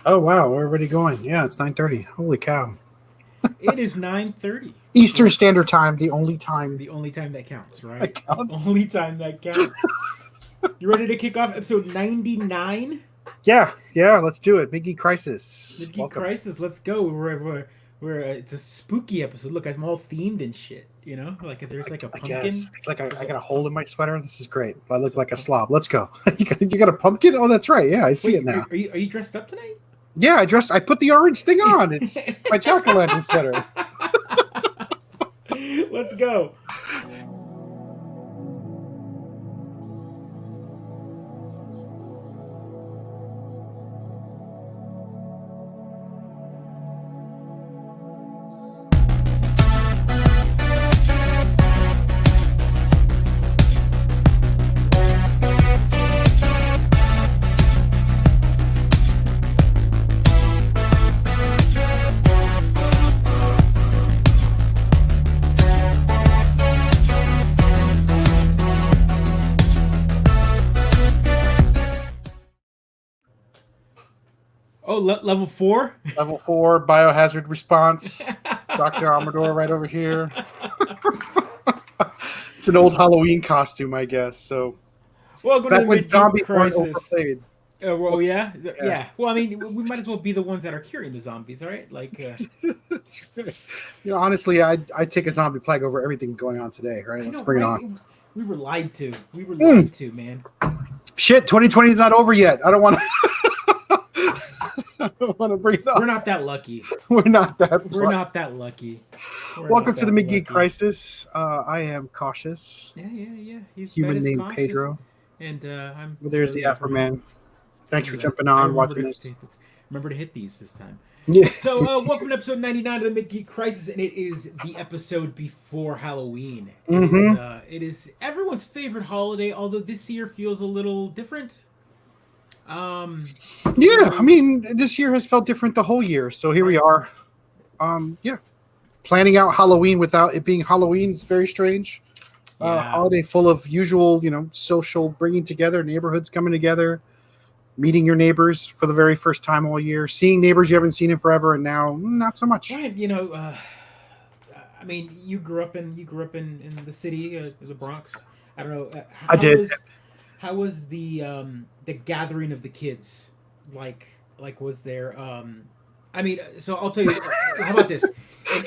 Oh wow, we're already going. Yeah, it's 9:30. Holy cow! It is 9:30. Eastern Standard Time, the only time The only time that counts, right? that counts. The only time that counts. You ready to kick off episode 99? Yeah. Let's do it. Mid-Geek Crisis. Mid-Geek Welcome. Crisis. Let's go. We're it's a spooky episode. Look, I'm all themed and shit. You know, like there's like a I pumpkin. guess. Like I got a hole in my sweater. This is great. I look like a slob. Let's go. You got a pumpkin? Oh, that's right. Yeah, I see it now. Are you dressed up tonight? Yeah, I put the orange thing on. It's my jack-o'-lantern sweater. Let's go. Oh, level 4? Level 4 biohazard response. Dr. Amador right over here. It's an old Halloween costume, I guess. So Welcome back to the when Mid-Geek zombies weren't Crisis. overplayed. Well, yeah. Well, I mean, we might as well be the ones that are curing the zombies, all right? Like, Honestly, I take a zombie plague over everything going on today. Right? Let's bring it on. We were lied to. We were lied to, man. Shit, 2020 is not over yet. I don't want to. I don't want to bring it up. We're not that lucky. We're not that. We're not that lucky. Welcome to the Mid-Geek Crisis. I am cautious. Yeah. He's Human named Pedro. And I'm. Well, there's the Afro Man. Thanks for jumping on, watching this. Remember to hit these this time. Yeah. So, welcome to episode 99 of the Mid-Geek Crisis, and it is the episode before Halloween. It is everyone's favorite holiday, although this year feels a little different. Yeah, I mean, this year has felt different the whole year, so here we are. Planning out Halloween without it being Halloween is very strange. Holiday full of usual, social bringing together, neighborhoods coming together, meeting your neighbors for the very first time all year, seeing neighbors you haven't seen in forever, and now not so much. Right, I mean, you grew up in the city, the Bronx. I don't know. I did. How was the gathering of the kids? Like was there? I mean, so I'll tell you. How about this?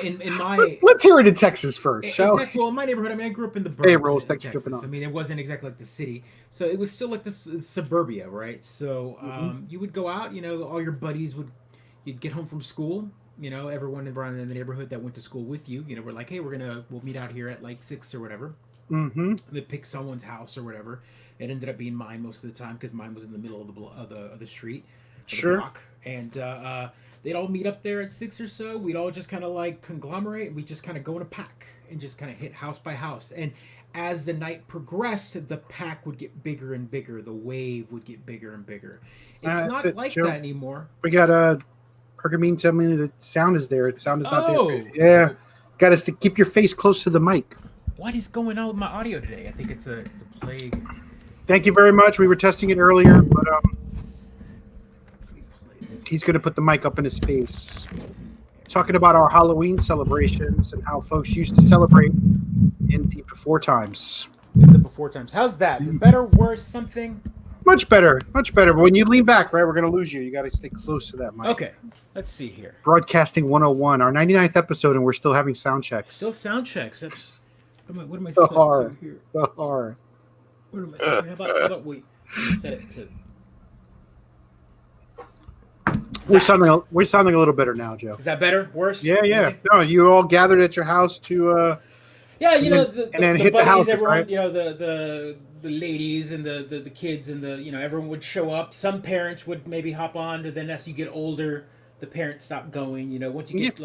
In my Let's hear it in Texas first. Well, in my neighborhood, I mean, I grew up in the Bronx. Hey, Rose, thanks for jumping on. I mean, it wasn't exactly like the city, so it was still like this suburbia, right? So you would go out, all your buddies you'd get home from school, everyone around in the neighborhood that went to school with you, we're like, hey, we'll meet out here at like 6 or whatever. Mm-hmm. They pick someone's house or whatever. It ended up being mine most of the time because mine was in the middle of the street, sure. The block. And they'd all meet up there at 6 or so. We'd all just kind of like conglomerate. We just kind of go in a pack and just kind of hit house by house. And as the night progressed, the pack would get bigger and bigger. The wave would get bigger and bigger. It's not like Joe, that anymore. We got Pergamene telling me the sound is there. The sound is not there. Yeah, got us to keep your face close to the mic. What is going on with my audio today? I think it's a plague. Thank you very much. We were testing it earlier, but he's going to put the mic up in his face. Talking about our Halloween celebrations and how folks used to celebrate in the before times. How's that? Better, worse, something? Much better. But when you lean back, right, we're going to lose you. You got to stay close to that mic. Okay. Let's see here. Broadcasting 101, our 99th episode, and we're still having sound checks. Still sound checks. What am I the setting horror. to here? The horror. What am I setting? How about we set it to... We're sounding a little better now, Joe. Is that better? Worse? Yeah. No, you all gathered at your house to the hit buddies, the house, everyone, right? The ladies and the kids and everyone would show up. Some parents would maybe hop on, and then as you get older, the parents stop going. Once you get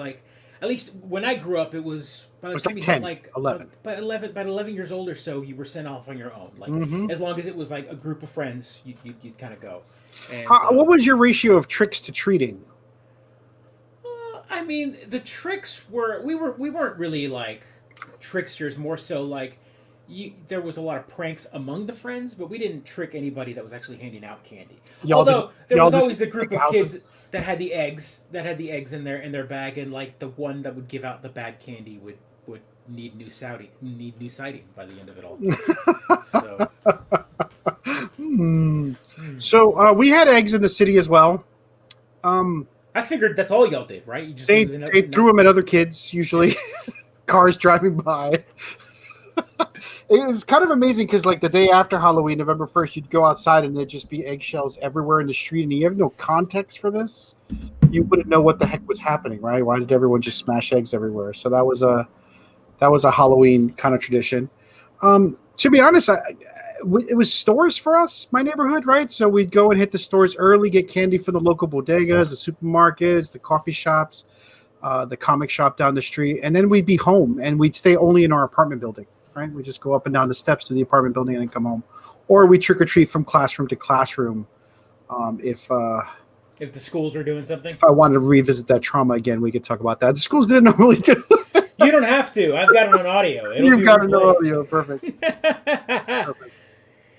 at least when I grew up, it was by the time you 10, had 11. By 11 years old or so, you were sent off on your own. As long as it was like a group of friends, you'd kind of go. And, what was your ratio of tricks to treating? I mean, the tricks we weren't really like tricksters. More so like there was a lot of pranks among the friends, but we didn't trick anybody that was actually handing out candy. Although there was always a group of kids. that had the eggs in their bag, and like the one that would give out the bad candy would need new siding by the end of it all. So So we had eggs in the city as well. I figured that's all y'all did, right? You just They threw them at other kids, usually cars driving by. It's kind of amazing because, like, the day after Halloween, November 1st, you'd go outside and there'd just be eggshells everywhere in the street, and you have no context for this. You wouldn't know what the heck was happening, right? Why did everyone just smash eggs everywhere? So that was a Halloween kind of tradition. To be honest, it was stores for us, my neighborhood, right? So we'd go and hit the stores early, get candy from the local bodegas, the supermarkets, the coffee shops, the comic shop down the street, and then we'd be home, and we'd stay only in our apartment building, right? We just go up and down the steps to the apartment building and then come home, or we trick or treat from classroom to classroom. If the schools were doing something, if I wanted to revisit that trauma again, we could talk about that. The schools didn't normally do. You don't have to. I've got it on audio. You've got it on audio. Perfect. Perfect.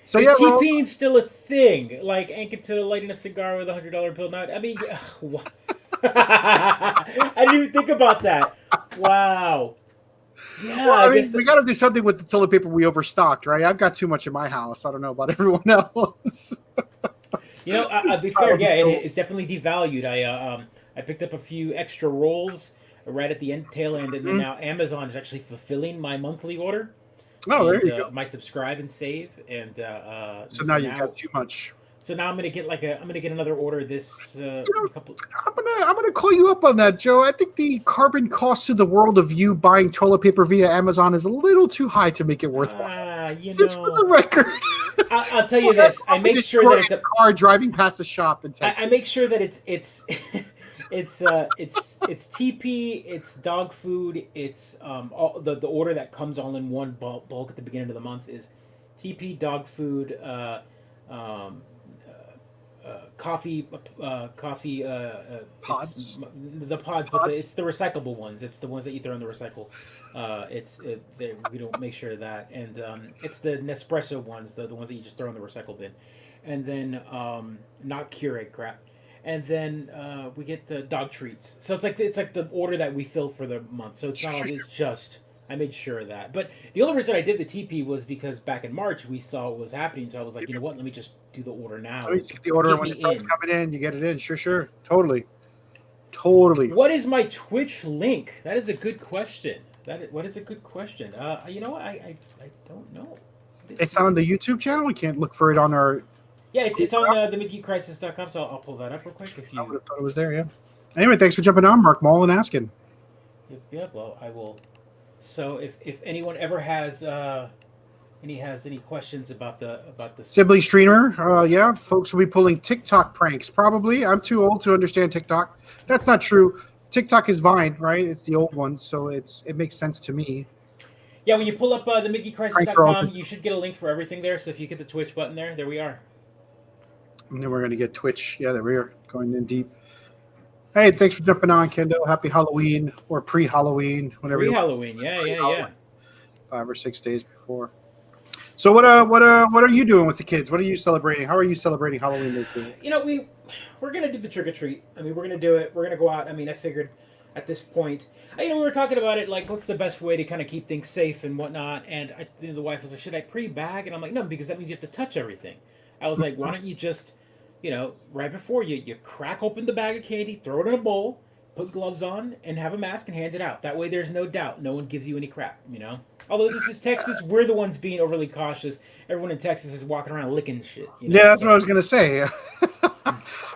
So is TPing still a thing? Like Ankita lighting a cigar with $100 bill? Not. I mean, what? I didn't even think about that. Wow. Yeah, well, I mean, we got to do something with the toilet paper we overstocked, right? I've got too much in my house. I don't know about everyone else. I'll be fair. Yeah, it's definitely devalued. I picked up a few extra rolls right at the tail end, and then now Amazon is actually fulfilling my monthly order. Oh, there you go. My subscribe and save, and so now you got too much. So now I'm gonna get another order this couple. I'm gonna call you up on that, Joe. I think the carbon cost to the world of you buying toilet paper via Amazon is a little too high to make it worthwhile. Just for the record. I'll tell you this. I make sure that it's a car driving past a shop in Texas. I make sure that it's it's TP, it's dog food, it's all the order that comes all in one bulk at the beginning of the month is TP, dog food, coffee pods. The pods, but it's the recyclable ones. It's the ones that you throw in the recycle. We don't make sure of that, and it's the Nespresso ones, the ones that you just throw in the recycle bin, and then not Keurig crap. And then we get dog treats. So it's like the order that we fill for the month. So it's not always just. I made sure of that. But the only reason I did the TP was because back in March we saw what was happening. So I was like, you know what? Let me just do the order now. You get the order when it's coming in. You get it in. Sure. Totally. What is my Twitch link? That is a good question. What is a good question? You know what? I don't know. It's on the YouTube channel. We can't look for it on our. Yeah, it's on the Mid-Geek.com, so I'll pull that up real quick. I would have thought it was there, yeah. Anyway, thanks for jumping on, Mark Mall, and asking. Yeah, well, I will. So if anyone ever has any questions about the Sibley streamer, yeah, folks will be pulling TikTok pranks, probably. I'm too old to understand TikTok. That's not true. TikTok is Vine, right? It's the old one, so it makes sense to me. Yeah, when you pull up the Mid-Geek.com, you should get a link for everything there. So if you hit the Twitch button there we are. And then we're going to get Twitch. Yeah, there we are, going in deep. Hey, thanks for jumping on, Kendo. Happy Halloween or pre-Halloween, whatever. Pre-Halloween, yeah. 5 or 6 days before. So what are you doing with the kids? What are you celebrating? How are you celebrating Halloween this year? We're gonna do the trick or treat. I mean, we're gonna do it. We're gonna go out. I mean, I figured at this point, we were talking about it, like, what's the best way to kind of keep things safe and whatnot. And the wife was like, should I pre-bag? And I'm like, no, because that means you have to touch everything. I was like, why don't you just, right before you crack open the bag of candy, throw it in a bowl, put gloves on, and have a mask and hand it out. That way there's no doubt. No one gives you any crap, Although this is Texas, we're the ones being overly cautious. Everyone in Texas is walking around licking shit. Yeah, that's what I was going to say.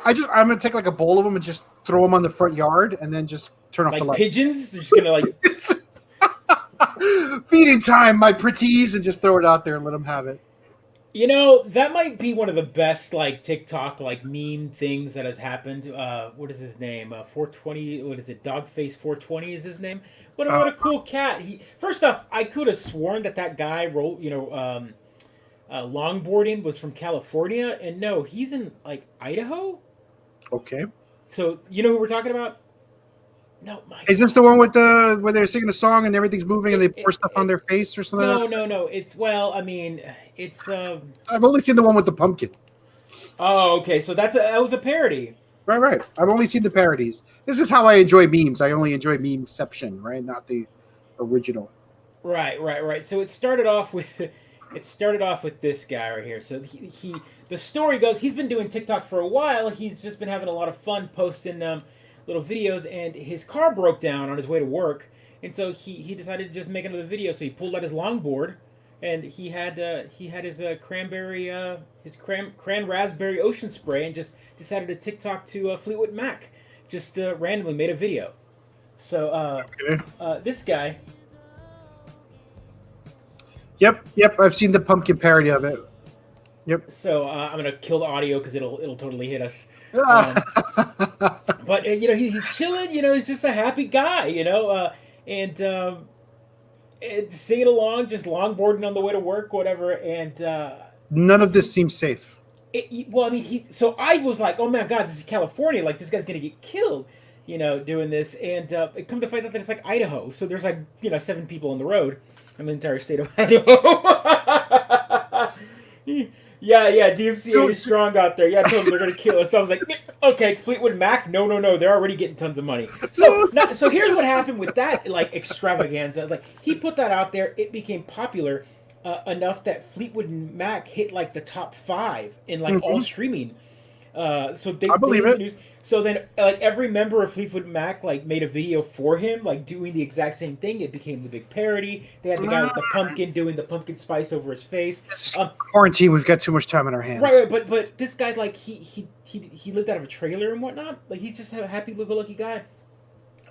I'm going to take like a bowl of them and just throw them on the front yard and then just turn off the light. Like pigeons? They're just going to feeding time, my pretties, and just throw it out there and let them have it. That might be one of the best, TikTok, meme things that has happened. What is his name? 420, what is it? Dogface 420 is his name? What a cool cat. First off, I could have sworn that guy longboarding was from California, and no, he's in, Idaho? Okay. So, you know who we're talking about? No, Mike. Is this the one with where they're singing a song and everything's moving and they pour stuff on their face or something? No. It's I've only seen the one with the pumpkin. Oh, okay. So that was a parody. Right. I've only seen the parodies. This is how I enjoy memes. I only enjoy memeception, right? Not the original. Right. So it started off with this guy right here. So he the story goes he's been doing TikTok for a while. He's just been having a lot of fun posting little videos, and his car broke down on his way to work, and so he decided to just make another video. So he pulled out his longboard, and he had his cranberry cran raspberry ocean spray, and just decided to TikTok to Fleetwood Mac, just randomly made a video. So this guy. Yep. I've seen the pumpkin parody of it. Yep. So I'm gonna kill the audio because it'll totally hit us. But he's chilling. He's just a happy guy. And singing along, just longboarding on the way to work, whatever. And none of this seems safe. Well, I mean, so I was like, oh my god, this is California. Like, this guy's gonna get killed. Doing this, and it come to find out that it's like Idaho. So there's 7 people on the road in the entire state of Idaho. Yeah, DMCA is strong out there. Yeah, totally, they're gonna kill us. So I was like, okay, Fleetwood Mac, no, they're already getting tons of money. So here's what happened with that extravaganza. Like, he put that out there, it became popular enough that Fleetwood Mac hit the top 5 in all streaming. So I believe it. The news. So then, every member of Fleetwood Mac made a video for him, doing the exact same thing. It became the big parody. They had the guy with the pumpkin doing the pumpkin spice over his face. Quarantine, we've got too much time on our hands. Right. But this guy, he lived out of a trailer and whatnot. He's just a happy-go-lucky guy.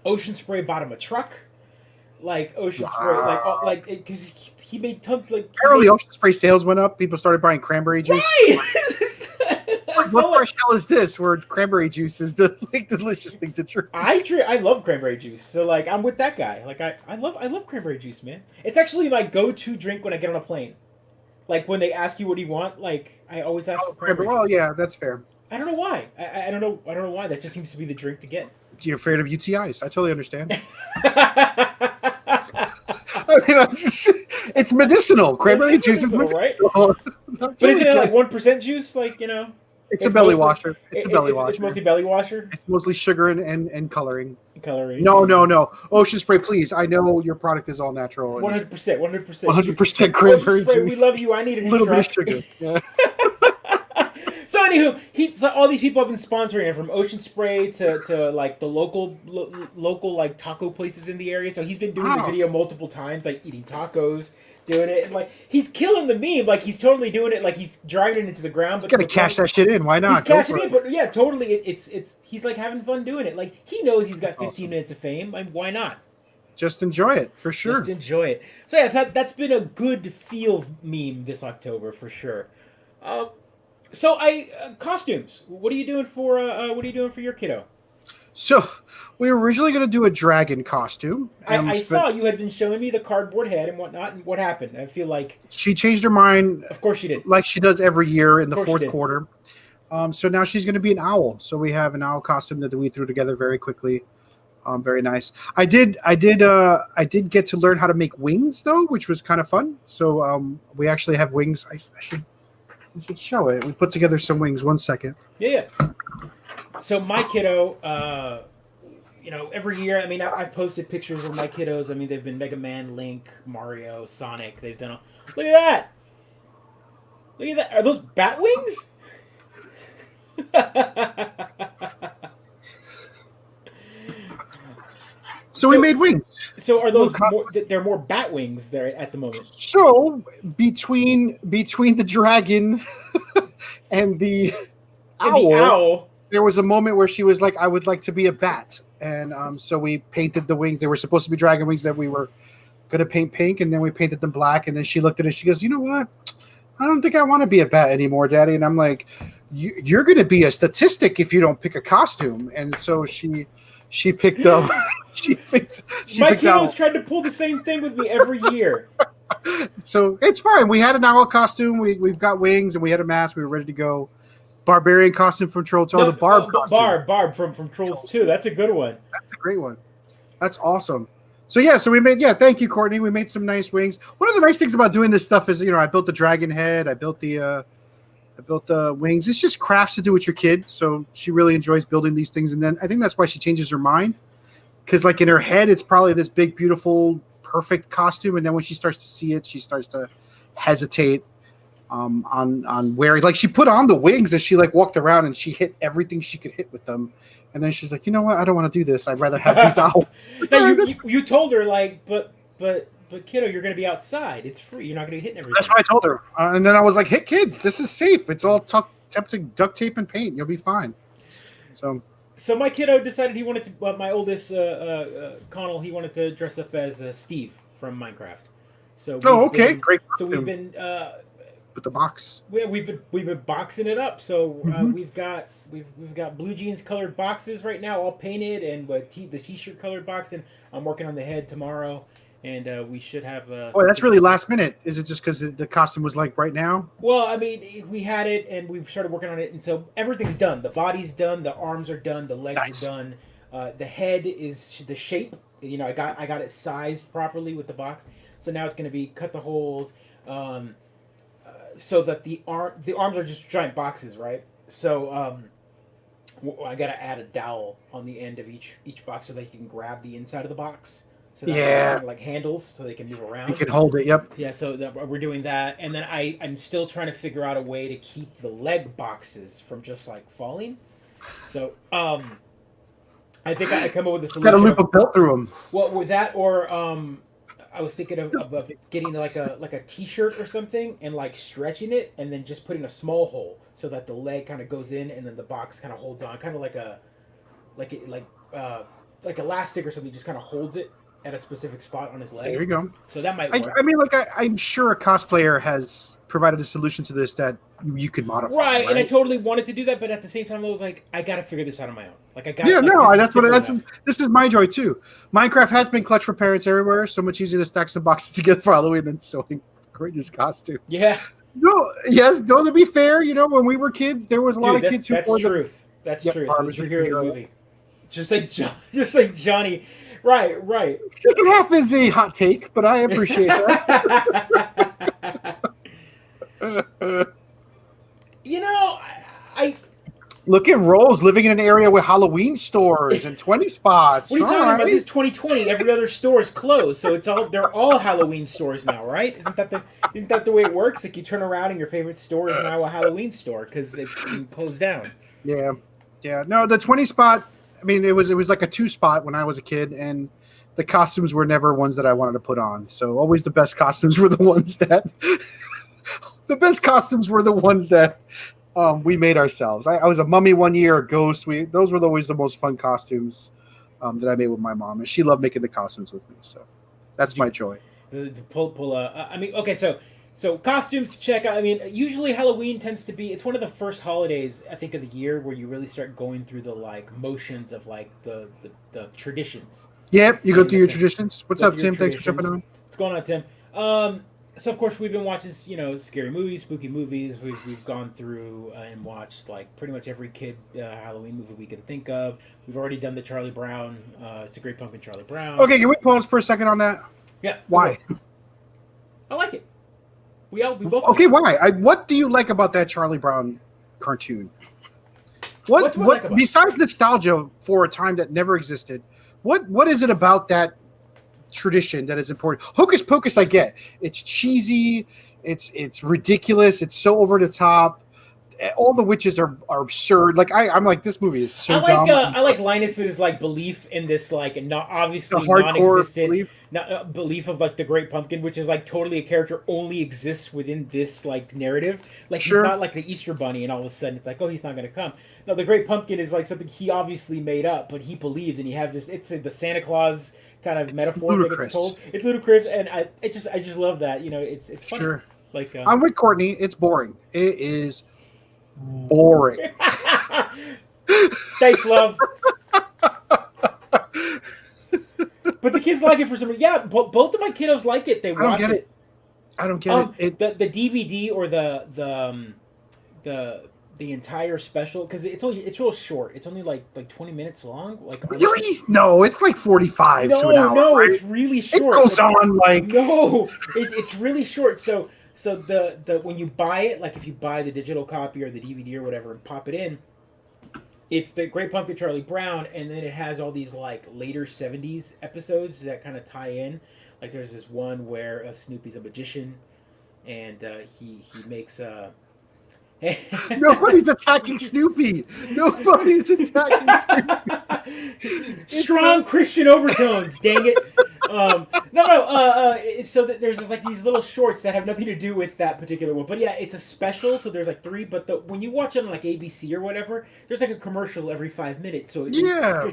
Ocean Spray bought him a truck. Ocean Spray, because he made tons. Apparently, Ocean Spray sales went up. People started buying cranberry juice. Right. What fresh hell is this? Where cranberry juice is the delicious thing to drink. I love cranberry juice, so I'm with that guy. I love cranberry juice, man. It's actually my go-to drink when I get on a plane. When they ask you what do you want, I always ask for cranberry juice. Well, yeah, that's fair. I don't know why. I don't know why. That just seems to be the drink to get. You're afraid of UTIs. I totally understand. I mean, it's medicinal. Cranberry juice is medicinal, right? But isn't it 1% juice? It's a belly washer. It's a belly washer. It's mostly belly washer. It's mostly sugar and coloring. Coloring. No. Ocean Spray, please. I know your product is all natural. 100%. 100% cranberry juice. We love you. I need a little bit of sugar. Yeah. So anywho, all these people have been sponsoring him, from Ocean Spray to the local taco places in the area. So he's been doing the video multiple times, eating tacos, doing it, and he's killing the meme. He's totally doing it, he's driving it into the ground. But gotta cash that shit in. Why not? He's cashing in, but yeah, totally. It's he's having fun doing it. He knows he's got 15 minutes of fame. Why not? Just enjoy it, for sure. Just enjoy it. So yeah, that's been a good feel meme this October for sure. So costumes. What are you doing for your kiddo? So we were originally going to do a dragon costume. I saw you had been showing me the cardboard head and whatnot, and what happened? I feel like she changed her mind. Of course she did. Like she does every year in the fourth quarter. So now she's going to be an owl. So we have an owl costume that we threw together very quickly. Very nice. I did get to learn how to make wings though, which was kind of fun. So we actually have wings. I should show it. We put together some wings. 1 second. Yeah. So my kiddo, every year, I've posted pictures of my kiddos. They've been Mega Man, Link, Mario, Sonic. They've done look at that. Look at that. Are those bat wings? So we made wings. So are those they're more bat wings there at the moment? So between the dragon and the owl, there was a moment where she was like, "I would like to be a bat," and so we painted the wings. They were supposed to be dragon wings that we were going to paint pink, and then we painted them black. And then she looked at it. She goes, "You know what? I don't think I want to be a bat anymore, Daddy." And I'm like, "You're going to be a statistic if you don't pick a costume." And so she picked up. My kiddos tried to pull the same thing with me every year. So it's fine. We had an owl costume. We've got wings, and we had a mask. We were ready to go. Barbarian costume from Troll 2. The Barb costume. Barb from Trolls 2. That's a good one. That's a great one. That's awesome. So we made. Thank you, Courtney. We made some nice wings. One of the nice things about doing this stuff is, I built the dragon head. I built the I built the wings. It's just crafts to do with your kid, so she really enjoys building these things. And then I think that's why she changes her mind, because like in her head, it's probably this big, beautiful, perfect costume, and then when she starts to see it, she starts to hesitate on wearing. Like she put on the wings as she like walked around, and she hit everything she could hit with them. And then she's like, you know what? I don't want to do this. I'd rather have these out. Now, you told her like, but kiddo, you're going to be outside. It's free. You're not going to be hitting everything. That's what I told her. And then I was like, hey, kids, this is safe. It's all duct tape and paint. You'll be fine. So my kiddo decided he wanted to, my oldest, Connell, he wanted to dress up as Steve from Minecraft. So great. So we've been with the box. We've been boxing it up. So we've got blue jeans colored boxes right now, all painted, and the t-shirt colored box. And I'm working on the head tomorrow. And we should have. That's really last minute. Is it just because the costume was like right now? Well, I mean, we had it, and we've started working on it, and so everything's done. The body's done, the arms are done, the legs are done. The head is the shape. You know, I got it sized properly with the box. So now it's going to be cut the holes, so that the arms are just giant boxes, right? So I got to add a dowel on the end of each box so that you can grab the inside of the box. So that it's kind of like handles, so they can move around. You can hold it. Yep. Yeah. So we're doing that, and then I'm still trying to figure out a way to keep the leg boxes from just like falling. So I think I come up with a solution. Got to loop a belt through them. Well, with that, or I was thinking of getting like a t-shirt or something and like stretching it, and then just putting a small hole so that the leg kind of goes in, and then the box kind of holds on, kind of like elastic or something, just kind of holds it at a specific spot on his leg. There you go. So that might work. I mean, like I'm sure a cosplayer has provided a solution to this that you could modify. Right, and I totally wanted to do that, but at the same time, I was like, I got to figure this out on my own. Like I got. Yeah, like, no, this is my joy too. Minecraft has been clutch for parents everywhere. So much easier to stack some boxes together for Halloween than sewing Courageous costume. Yeah. No, yes. Don't to be fair, you know, when we were kids, there was a lot of kids who. That's truth. That's truth. You're hearing the movie. Just like Johnny. Right. Second half is a hot take, but I appreciate that. You know, I look at Rolls living in an area with Halloween stores and 20 spots. What are you talking about? This is 2020. Every other store is closed, so they're all Halloween stores now, right? Isn't that the way it works? Like you turn around and your favorite store is now a Halloween store because it's been closed down. Yeah. No, the 20 spot. I mean, it was like a 2-spot when I was a kid, and the costumes were never ones that I wanted to put on. So always the best costumes were the ones that we made ourselves. I was a mummy one year, a ghost. Those were always the most fun costumes that I made with my mom, and she loved making the costumes with me. So that's my joy. I mean, okay, so costumes, check. I mean, usually Halloween tends to be, it's one of the first holidays, I think, of the year where you really start going through the, like, motions of, like, the traditions. Yep, you go through your traditions. What's up, Tim? Thanks for jumping on. What's going on, Tim? So, of course, we've been watching, you know, scary movies, spooky movies. We've gone through and watched, like, pretty much every kid Halloween movie we can think of. We've already done the Charlie Brown, It's a Great Pumpkin Charlie Brown. Okay, can we pause for a second on that? Yeah. Why? I like it. We both. Okay, why? What do you like about that Charlie Brown cartoon? What like besides nostalgia for a time that never existed? What is it about that tradition that is important? Hocus Pocus, I get. It's cheesy. It's ridiculous. It's so over the top. All the witches are absurd. Like I'm like, this movie is so dumb. I like Linus's like belief in this like not obviously non-existent belief of like the Great Pumpkin, which is like totally a character only exists within this like narrative. Like he's not like the Easter Bunny, and all of a sudden it's like, oh, he's not going to come. No, the Great Pumpkin is like something he obviously made up, but he believes, and he has this. It's the Santa Claus kind of metaphor that it's told. It's ludicrous, and I just love that. You know, it's funny. Sure. Like I'm with Courtney. It's boring. It is boring. Thanks, love. But the kids like it for some reason. Yeah, both of my kiddos like it. They watch it. I don't get it. The DVD or the entire special, because it's real short. It's only like 20 minutes long. Like really? No, it's like 45 to an hour. No, right? it's really short. It goes on like no, it's really short. So So the when you buy it, like if you buy the digital copy or the DVD or whatever and pop it in, it's the Great Pumpkin Charlie Brown, and then it has all these like later '70s episodes that kind of tie in. Like there's this one where Snoopy's a magician, and he makes Nobody's attacking Snoopy. Nobody's attacking Snoopy. Strong Christian overtones. Dang it. So there's just like these little shorts that have nothing to do with that particular one. But yeah, it's a special. So there's like 3. But when you watch it on like ABC or whatever, there's like a commercial every 5 minutes. So it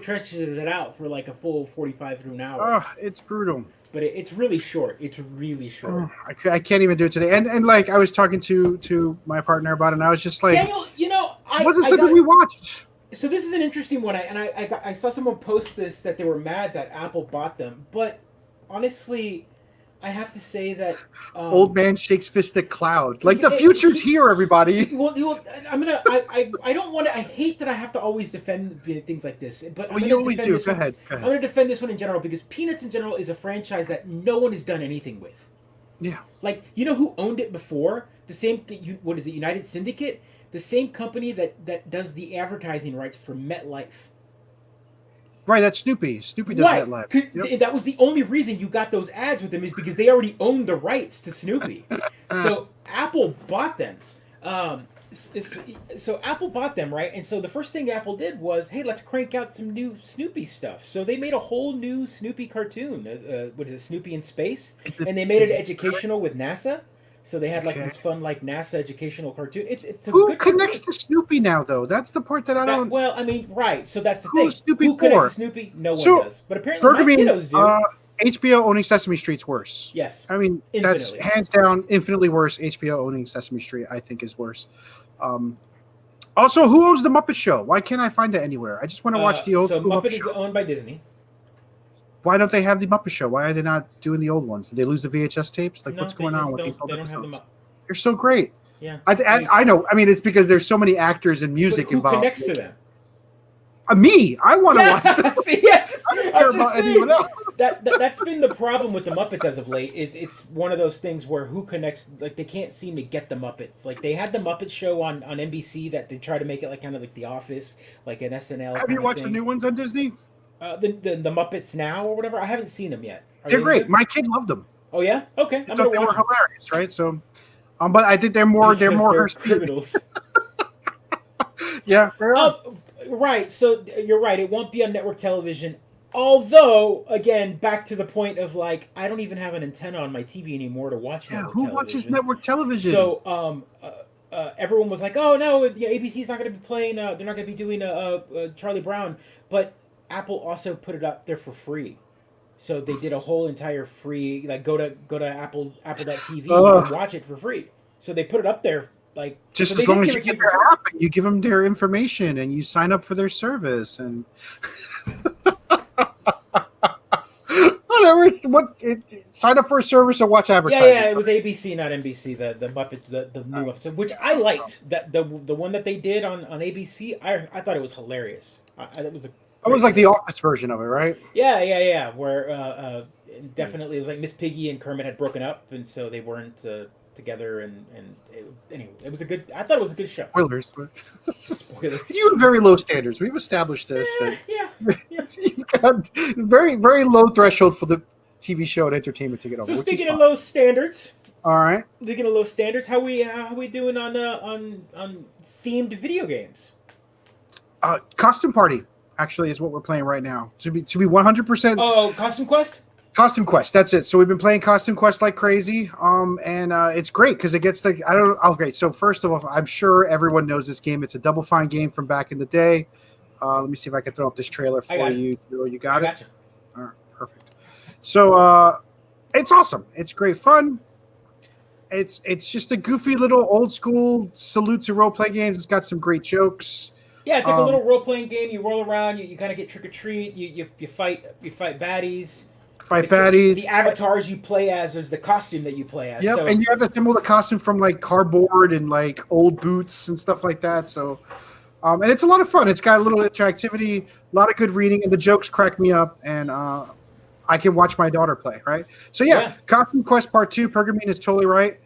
stretches it out for like a full 45 to an hour. It's brutal. But it's really short. It's really short. I can't even do it today. And like I was talking to my partner about it, and I was just like, Daniel, it wasn't something we watched. So this is an interesting one. I saw someone post this that they were mad that Apple bought them, but honestly, I have to say that old man shakes fist at cloud. Like the future's here, everybody. Well, I don't want to. I hate that I have to always defend things like this. But you always do. Go ahead. I'm going to defend this one in general because Peanuts in general is a franchise that no one has done anything with. Yeah. Like who owned it before? The same. What is it? United Syndicate, the same company that does the advertising rights for MetLife. Right, that's Snoopy. Snoopy does MetLife. Yep. That was the only reason you got those ads with them is because they already owned the rights to Snoopy. So Apple bought them. So Apple bought them, right? And so the first thing Apple did was, hey, let's crank out some new Snoopy stuff. So they made a whole new Snoopy cartoon. What is it, Snoopy in Space? And they made it educational with NASA. So they had like this fun like NASA educational cartoon. It's a Who good connects cartoon. to Snoopy now, though? That's the part that I don't. Well, I mean, right. So that's the thing. Snoopy Who connects to Snoopy? No one does. But apparently my kiddos do. HBO owning Sesame Street's worse. Yes. I mean, that's hands down infinitely worse. HBO owning Sesame Street, I think, is worse. Also, who owns the Muppet Show? Why can't I find it anywhere? I just want to watch the old. So Muppet is owned by Disney. Why don't they have the Muppet Show? Why are they not doing the old ones? Did they lose the VHS tapes? Like, what's going on with these old episodes? They're so great. Yeah, I know. I mean, it's because there's so many actors and music who involved. Who connects to them? Me. I want to watch them. See, yes. I don't care about anyone else. That's been the problem with the Muppets as of late. Is it's one of those things where who connects? Like they can't seem to get the Muppets. Like they had the Muppet Show on NBC that they try to make it like kind of like The Office, like an SNL. Have you watched the new ones on Disney? The Muppets Now or whatever. I haven't seen them yet. They're great. Good? My kid loved them. Oh yeah. Okay. I thought they were hilarious, right? So. But I think they're more her criminals. Yeah. Right. So you're right. It won't be on network television. Although, again, back to the point of like, I don't even have an antenna on my TV anymore to watch network television. Who watches network television? So, everyone was like, "Oh no, ABC's not going to be playing. They're not going to be doing Charlie Brown." But Apple also put it up there for free. So they did a whole entire free, like go to Apple.tv and watch it for free. So they put it up there, like just so as long as you give their app and you give them their information and you sign up for their service and whatever. Sign up for a service or watch advertising. Yeah, it was ABC, not NBC. The Muppets, the new episode, which I liked. That the one that they did on ABC, I thought it was hilarious. It was like the Office version of it, right? Yeah. Where definitely it was like Miss Piggy and Kermit had broken up, and so they weren't together. Anyway, it was a good. I thought it was a good show. Spoilers. Spoilers. You have very low standards. We've established this. Yeah. You've got very, very low threshold for the TV show and entertainment to get over. So speaking of low standards, all right. Speaking of low standards, how we doing on themed video games? Costume Party. Actually, is what we're playing right now. To be 100%. Oh, Costume Quest. Costume Quest. That's it. So we've been playing Costume Quest like crazy. And it's great because it gets the. I don't. Oh, great. So first of all, I'm sure everyone knows this game. It's a Double Fine game from back in the day. Let me see if I can throw up this trailer for you. You got it. Gotcha. All right. Perfect. So it's awesome. It's great fun. It's just a goofy little old school salute to role play games. It's got some great jokes. Yeah, it's like a little role playing game. You roll around. You kind of get trick or treat. You fight baddies. The avatars you play as is the costume that you play as. Yep, and you have to assemble the costume from like cardboard and like old boots and stuff like that. So, and it's a lot of fun. It's got a little interactivity, a lot of good reading, and the jokes crack me up. And I can watch my daughter play. Right. So yeah. Costume Quest Part 2. Pergamene is totally right.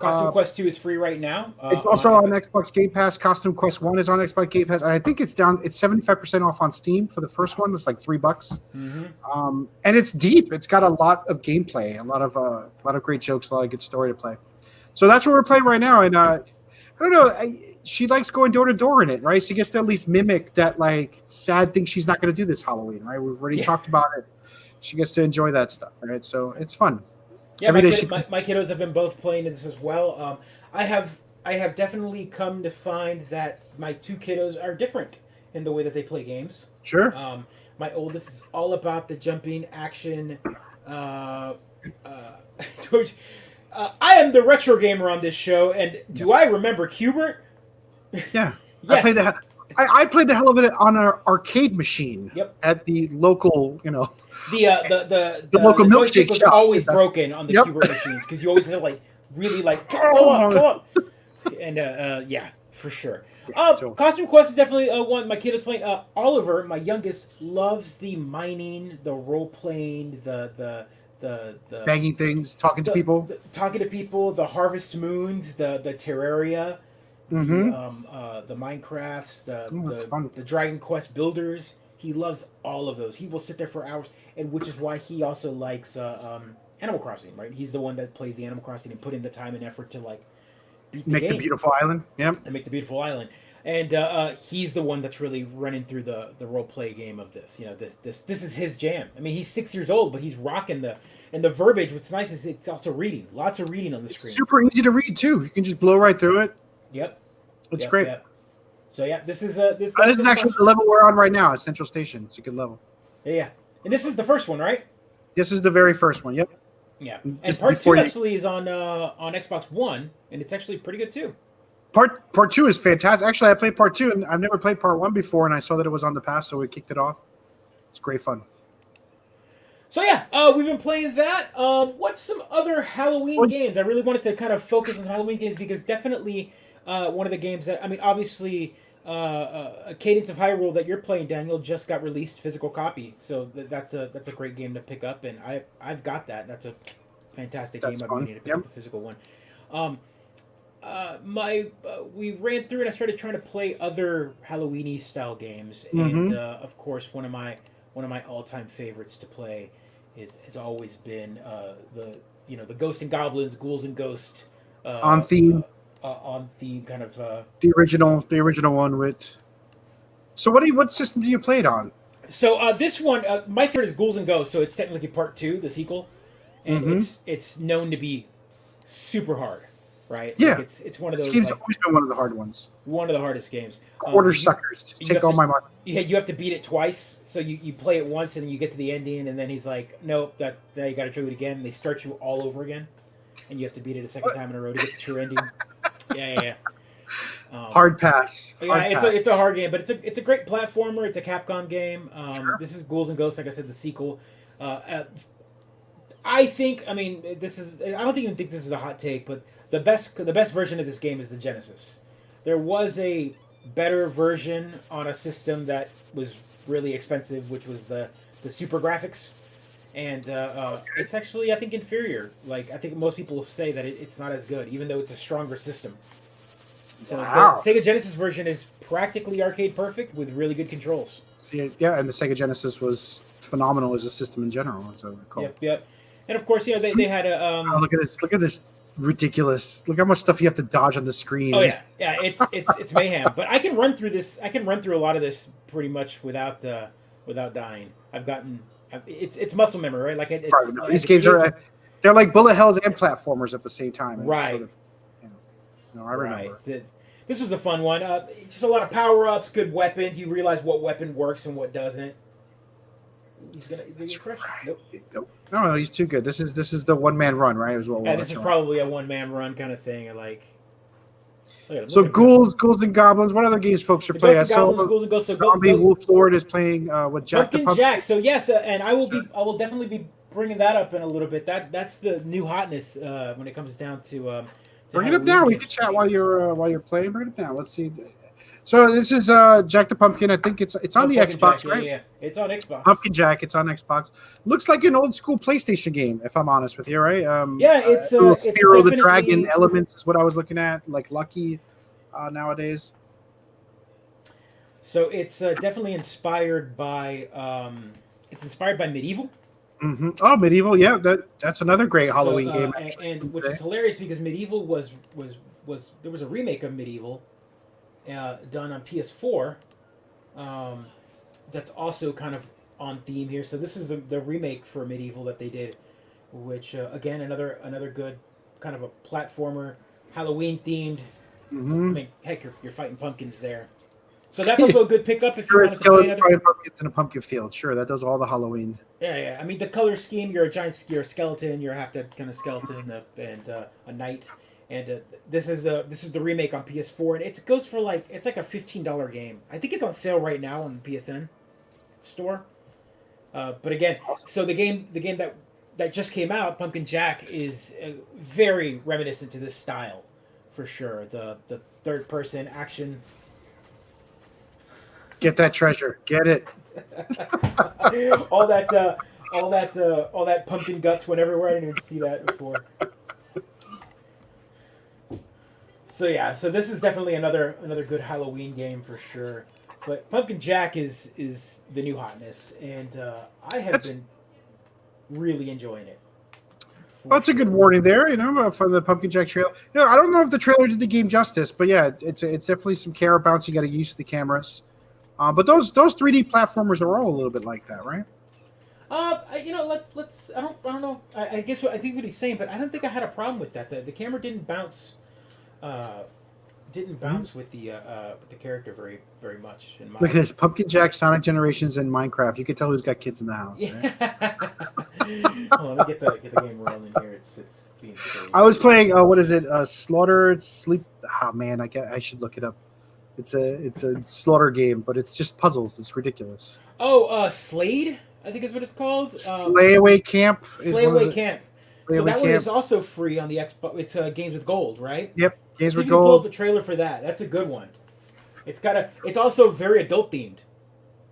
Costume Quest 2 is free right now. It's also on Xbox Game Pass. Costume Quest 1 is on Xbox Game Pass, and I think it's 75% off on Steam for the first one. It's like $3. Mm-hmm. And it's deep. It's got a lot of gameplay, a lot of great jokes, a lot of good story to play. So that's what we're playing right now. And I don't know. She likes going door to door in it, right? She gets to at least mimic that like sad thing she's not going to do this Halloween, right? We've already talked about it. She gets to enjoy that stuff, right? So it's fun. Yeah, my kiddos have been both playing this as well. I have definitely come to find that my two kiddos are different in the way that they play games. Sure. My oldest is all about the jumping action. George, I am the retro gamer on this show, and do I remember Qbert? Yeah. Yes. I played the hell of it on an arcade machine. Yep. At the local, The local milkshake was shop. always broken on the Qbert machines because you always had to like really like go up, and yeah, for sure. Costume Quest is definitely one my kid is playing. Oliver, my youngest, loves the mining, the role playing, the banging things, talking to people, the Harvest Moons, the Terraria. The Minecrafts, the Dragon Quest builders. He loves all of those. He will sit there for hours, and which is why he also likes Animal Crossing, right? He's the one that plays the Animal Crossing and put in the time and effort to like beat the game. The beautiful island. Yep. And make the beautiful island. And he's the one that's really running through the role play game of this. This is his jam. I mean, he's 6 years old, but he's rocking the verbiage. What's nice is it's also reading. Lots of reading on the screen. Super easy to read too. You can just blow right through it. Yep. It's great. Yep. So yeah, this is actually the level we're on right now at Central Station. It's a good level. Yeah, and this is the first one, right? This is the very first one. Yep. Yeah, and part 2 actually is on Xbox One, and it's actually pretty good too. Part 2 is fantastic. Actually, I played part 2, and I've never played part 1 before, and I saw that it was on the pass, so we kicked it off. It's great fun. So yeah, we've been playing that. What's some other Halloween games? I really wanted to kind of focus on Halloween games because definitely. One of the games that obviously, Cadence of Hyrule that you're playing, Daniel, just got released physical copy, so that's a great game to pick up, and I've got that. That's a fantastic game. I've been needing to pick up the physical one. We ran through and I started trying to play other Halloweeny style games, and of course one of my all-time favorites to play has always been the Ghosts and Goblins, Ghouls and Ghosts on theme. On the kind of the original one with. So what system do you play it on? So this one, my favorite is Ghouls and Ghosts. So it's technically part 2, the sequel, and it's known to be super hard, right? Yeah, like it's one of those. This game's always been one of the hard ones. One of the hardest games. Order suckers. Just take all my money. Yeah, you have to beat it twice. So you play it once and then you get to the ending, and then he's like, nope, now you got to do it again. And they start you all over again, and you have to beat it a second time in a row to get the true ending. Yeah. Hard pass. It's a hard game, but it's a great platformer. It's a Capcom game. Sure. This is Ghouls and Ghosts, like I said, the sequel. I don't even think this is a hot take, but the best version of this game is the Genesis. There was a better version on a system that was really expensive, which was the Super Graphics. And it's actually, I think, inferior. Like, I think most people say that it's not as good, even though it's a stronger system. So the Sega Genesis version is practically arcade perfect with really good controls. Yeah, and the Sega Genesis was phenomenal as a system in general. So cool. Yep. And of course, they had a. Look at this ridiculous! Look how much stuff you have to dodge on the screen. Oh yeah. It's mayhem. But I can run through this. I can run through a lot of this pretty much without dying. It's muscle memory, right? Like these games they're like bullet hells and platformers at the same time. Right. Sort of, no, I remember. Right. This was a fun one. Just a lot of power-ups, good weapons. You realize what weapon works and what doesn't. He's gonna get crushed. Nope. No, he's too good. This is the one-man run, right? As well. Yeah, this is probably a one-man run kind of thing. So Ghouls and Goblins. What other games folks are playing? Ghouls and Ghosts. Zombie Wolf Lord is playing with Jack Pumpkin Jack. So yes, and I will definitely be bringing that up in a little bit. That's the new hotness when it comes down to. Bring it up now. We can chat while you're playing. Bring it up now. Let's see. So this is Jack the Pumpkin. I think it's on the Pumpkin Xbox, Jack, right? Yeah, it's on Xbox. Pumpkin Jack. It's on Xbox. Looks like an old school PlayStation game, if I'm honest with you, right? Yeah, it's little it's Spyro the definitely Dragon elements is what I was looking at, like Lucky nowadays. So it's definitely inspired by Medieval. Oh, Medieval. Yeah, that's another great Halloween So, game. and which is hilarious because Medieval was there was a remake of Medieval done on PS4. That's also kind of on theme here. So this is the remake for Medieval that they did, which again another good kind of a platformer, Halloween themed. I mean, heck, you're fighting pumpkins there. So that's also a good pickup if you You're a wanted to play skeleton another. fighting pumpkins in a pumpkin field. Sure, that does all the Halloween. Yeah. I mean, the color scheme. You're a skeleton. You're half that kind of skeleton and a knight. And this is the remake on PS4, and it goes for it's like a $15 game. I think it's on sale right now on the PSN store. But again, so the game that just came out, Pumpkin Jack, is very reminiscent to this style, for sure. The third person action. Get that treasure. Get it. all that pumpkin guts went everywhere. I didn't even see that before. So yeah, so this is definitely another good Halloween game for sure. But Pumpkin Jack is the new hotness, and I have been really enjoying it. Well, that's a good warning there, from the Pumpkin Jack trailer. I don't know if the trailer did the game justice, but yeah, it's definitely some camera bounce. You got to use the cameras. But those 3D platformers are all a little bit like that, right? Let's. I don't know. I guess I think what he's saying, but I don't think I had a problem with that. The camera didn't bounce. With the character very much. In my Look at this Pumpkin Jack, Sonic Generations, and Minecraft. You can tell who's got kids in the house. Right? Hold on, let me get the game rolling here. It's being silly. I was playing. What is it? Slaughter Sleep. Oh man, I should look it up. It's a slaughter game, but it's just puzzles. It's ridiculous. Oh, Slade, I think is what it's called. Slayaway Camp. Slayaway Camp. So that Camp. one is also free on the Xbox. It's Games with Gold, right? Yep, Games with Pull up Gold. the trailer for that. That's a good one. It's also very adult themed.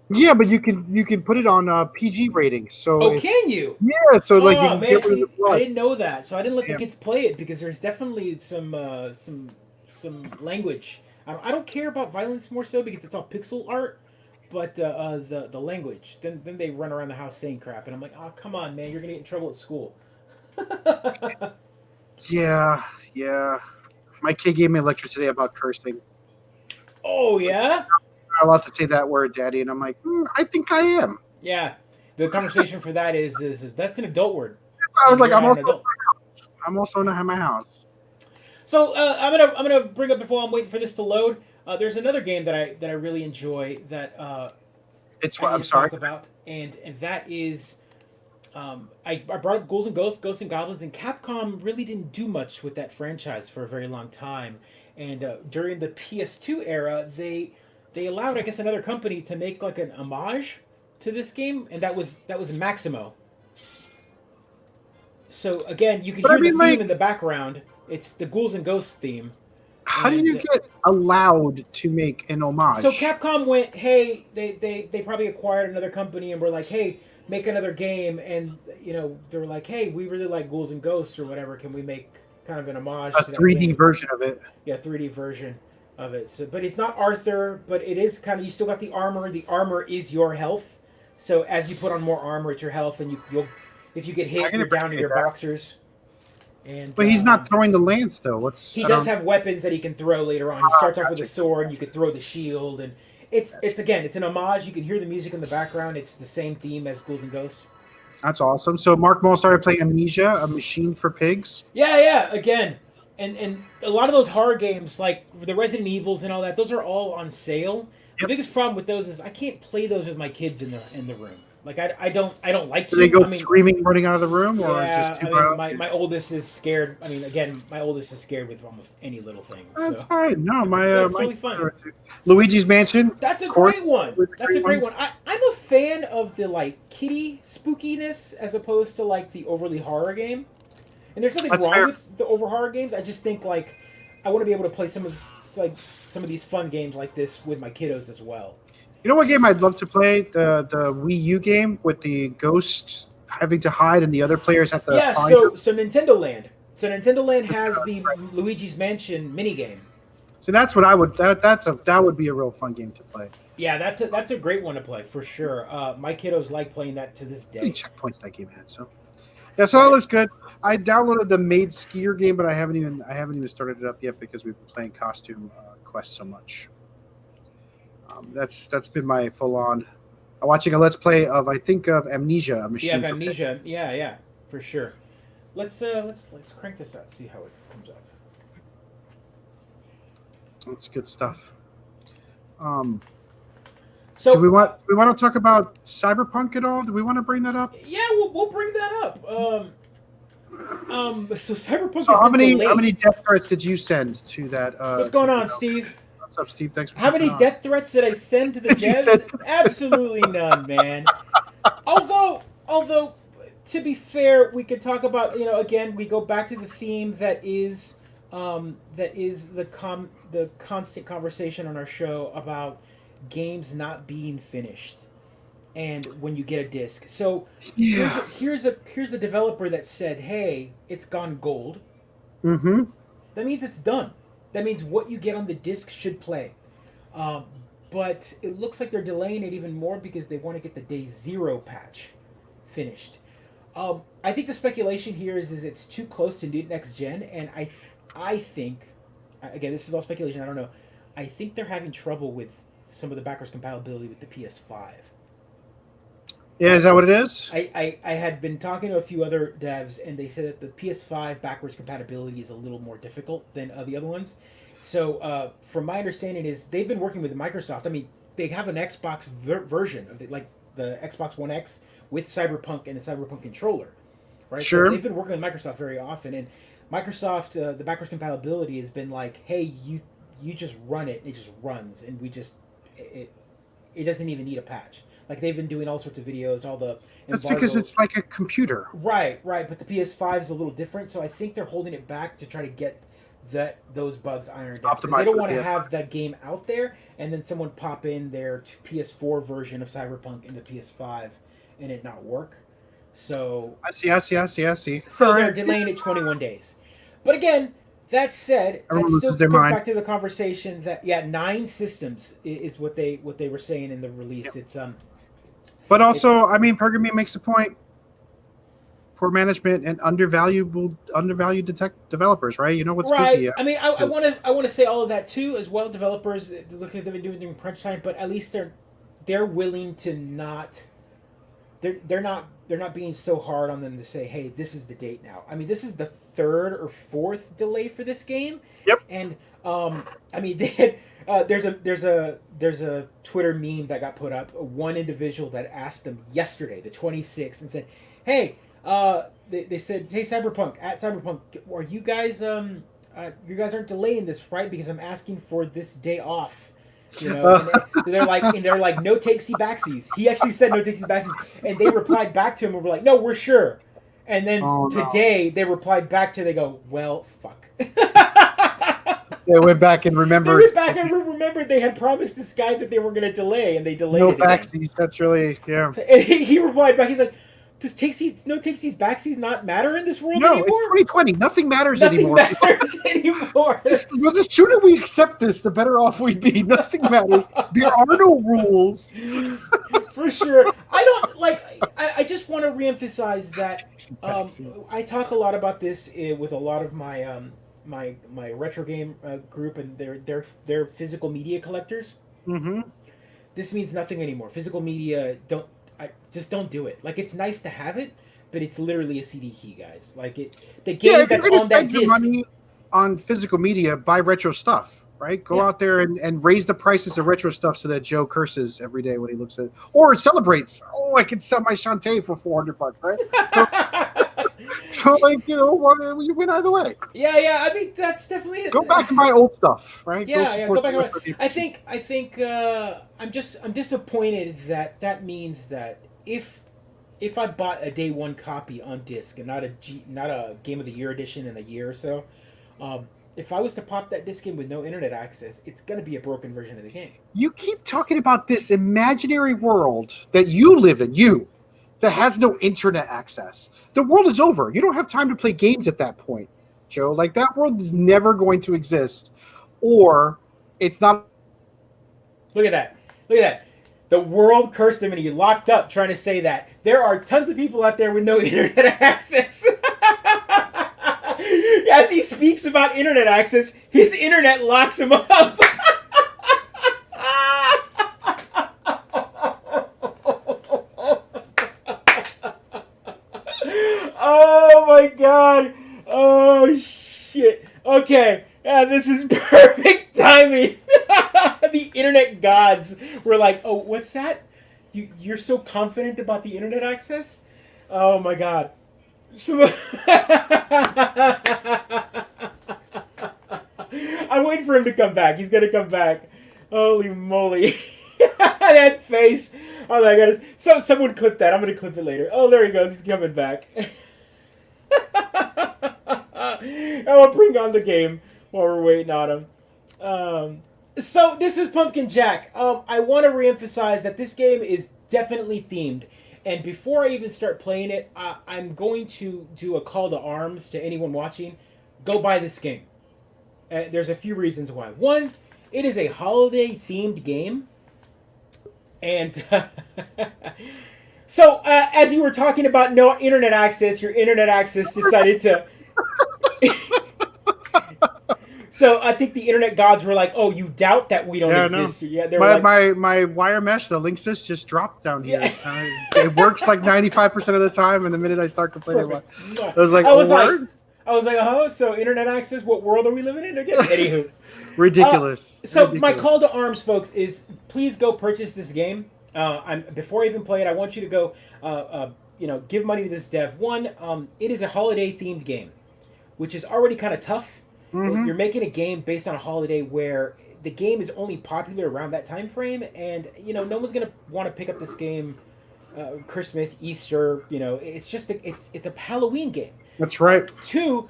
Yeah, but you can put it on PG ratings. So can you? Yeah, so you can man, get rid of the blood. I didn't know that, so I didn't let the kids play it because there's definitely some language. I don't care about violence more so because it's all pixel art, but the language. Then they run around the house saying crap, and I'm like, oh come on, man, you're gonna get in trouble at school. Yeah. My kid gave me a lecture today about cursing. Oh yeah. I'm not allowed to say that word, Daddy, and I'm like, I think I am. Yeah. The conversation for that is that's an adult word. I was like, I'm also adult. in my house. So I'm gonna bring up before I'm waiting for this to load. There's another game that I really enjoy that It's what I'm sorry talk about, and that is I brought up Ghouls and Ghosts and Goblins, and Capcom really didn't do much with that franchise for a very long time. And during the PS2 era, they allowed, I guess, another company to make like an homage to this game, and that was Maximo. So again, you can hear the theme in the background. It's the Ghouls and Ghosts theme. How do you get allowed to make an homage? So Capcom went, hey, they probably acquired another company and were like, hey, make another game, and they were like, hey, we really like Ghouls and Ghosts or whatever. Can we make kind of an homage to that 3D game? version of it? Yeah, 3D version of it. So, but it's not Arthur, but it is kind of, you still got the armor. The armor is your health. So as you put on more armor, it's your health, and you'll if you get hit, you're down to your boxers. But he's not throwing the lance though. He does have weapons that he can throw later on. He starts off with a sword, and you could throw the shield, and it's an homage. You can hear the music in the background. It's the same theme as Ghouls and Ghosts. That's awesome. So Mark Moll started playing Amnesia, a machine for pigs. Yeah. Again, and a lot of those horror games, like the Resident Evils and all that, those are all on sale. The biggest problem with those is I can't play those with my kids in the room. Like I don't like to. Do they go screaming, running out of the room, or yeah, just too loud? my oldest is scared. I mean, again, my oldest is scared with almost any little thing. That's so. fine. No, That's my really fun. Luigi's Mansion. That's a great one. That's a great one. I'm a fan of the kitty spookiness as opposed to the overly horror game. And there's nothing wrong with the over horror games. I just think I want to be able to play some of like some of these fun games like this with my kiddos as well. You know what game I'd love to play? The Wii U game with the ghost having to hide and the other players have to Yeah, find so him. Nintendo Land. So Nintendo Land has the Luigi's Mansion minigame. So that's what I would that would be a real fun game to play. Yeah, that's a great one to play for sure. My kiddos like playing that to this How many day. checkpoints that game had? So yeah, so that looks good. I downloaded the Maid Skier game, but I haven't even started it up yet because we've been playing Costume Quest so much. That's been my full on. I'm watching a Let's Play of Amnesia, a machine. Yeah, for Amnesia. Yeah, for sure. Let's crank this out. See how it comes up. That's good stuff. So do we want to talk about Cyberpunk at all? Do we want to bring that up? Yeah, we'll bring that up. So Cyberpunk. So has how been many death threats did you send to that? What's going on, Steve? What's up, Steve? Thanks for How many jumping on. death threats did I send to the Did you devs? send to- Absolutely none, man. Although, to be fair, we could talk about, again, we go back to the theme that is the constant conversation on our show about games not being finished, and when you get a disc. So Yeah. here's a developer that said, "Hey, it's gone gold." Mm-hmm. That means it's done. That means what you get on the disc should play. But it looks like they're delaying it even more because they want to get the day 0 patch finished. I think the speculation here is it's too close to next gen, and I think, again, this is all speculation, I don't know, I think they're having trouble with some of the backwards compatibility with the PS5. Yeah, is that what it is? I had been talking to a few other devs, and they said that the PS5 backwards compatibility is a little more difficult than the other ones. So, from my understanding, is they've been working with Microsoft. I mean, they have an Xbox version of the Xbox One X with Cyberpunk and a Cyberpunk controller, right? Sure. So they've been working with Microsoft very often, and Microsoft, the backwards compatibility has been like, hey, you just run it, it just runs, and it doesn't even need a patch. Like, they've been doing all sorts of videos, all the That's because it's like a computer. Right, but the PS5 is a little different, so I think they're holding it back to try to get those bugs ironed out. Because they don't want to have that game out there, and then someone pop in their PS4 version of Cyberpunk into PS5 and it not work. So I see. So they're delaying it 21 days. But again, that said, that still goes back to the conversation that 9 systems is what they were saying in the release. Yep. It's But also, I mean, Pergamy makes a point. Poor management and undervalued developers, right? You know what's right. Good I mean, I want to say all of that too as well. Developers look like they've been doing crunch time, but at least they're willing to not. They're not being so hard on them to say, hey, this is the date now. I mean, this is the 3rd or 4th delay for this game. Yep. And I mean, they had, there's a Twitter meme that got put up. One individual that asked them yesterday, the 26th, and said, hey, they said, hey, Cyberpunk, are you guys you guys aren't delaying this, right? Because I'm asking for this day off. You know, and they're like, no takesy backsies. He actually said no takesy backsies, and they replied back to him and were like, no, we're sure. And then today they replied back to, they go, well, fuck. They went back and remembered. They had promised this guy that they were going to delay, and they delayed no it. No backsies. That's really So, and he replied back. He's like, does no takesies backsies not matter in this world anymore? No, it's 2020. Nothing matters anymore. The sooner we accept this, the better off we'd be. Nothing matters. There are no rules. For sure. I just want to reemphasize that I talk a lot about this with a lot of my my retro game group, and they're physical media collectors. Mm-hmm. This means nothing anymore. Physical media just don't do it. Like, it's nice to have it, but it's literally a CD key, guys. Like, the game that's on that disc. Money on physical media, buy retro stuff, right? Go out there and raise the prices of retro stuff so that Joe curses every day when he looks at it, or celebrates. Oh, I can sell my Shantae for $400, right? So you win either way. Yeah. I mean, that's definitely it. Go back and buy old stuff, right? Go back and buy. I think I'm disappointed that means that if I bought a day 1 copy on disc and not a Game of the Year edition in a year or so, if I was to pop that disc in with no internet access, it's gonna be a broken version of the game. You keep talking about this imaginary world that you live in, that has no internet access. The world is over. You don't have time to play games at that point, Joe. Like, that world is never going to exist, or it's not. Look at that. Look at that. The world cursed him and he locked up trying to say that. There are tons of people out there with no internet access. As he speaks about internet access, his internet locks him up. Oh my god. Oh shit. Okay. Yeah, this is perfect timing. The internet gods were like, "Oh, what's that? You're so confident about the internet access?" Oh my god. I'm waiting for him to come back. He's gonna come back. Holy moly. That face. Oh my god. So someone clip that. I'm gonna clip it later. Oh, there he goes. He's coming back. I'll bring on the game while we're waiting on him. So this is Pumpkin Jack. I want to reemphasize that this game is definitely themed. And before I even start playing it, I'm going to do a call to arms to anyone watching. Go buy this game. There's a few reasons why. One, it is a holiday-themed game. And so, as you were talking about no internet access, your internet access decided to... So I think the internet gods were like, "Oh, you doubt that we don't exist?" No. Yeah, they were my wire mesh, the Linksys just dropped down here. Yeah. It works like 95% of the time, and the minute I start complaining about it, I was like, "Oh, so internet access? What world are we living in again?" Anywho, ridiculous. My call to arms, folks, is please go purchase this game. Before I even play it, I want you to go, give money to this dev. One, it is a holiday themed game, which is already kind of tough. Mm-hmm. You're making a game based on a holiday where the game is only popular around that time frame, and no one's gonna want to pick up this game Christmas, Easter. It's just it's a Halloween game. That's right. Two,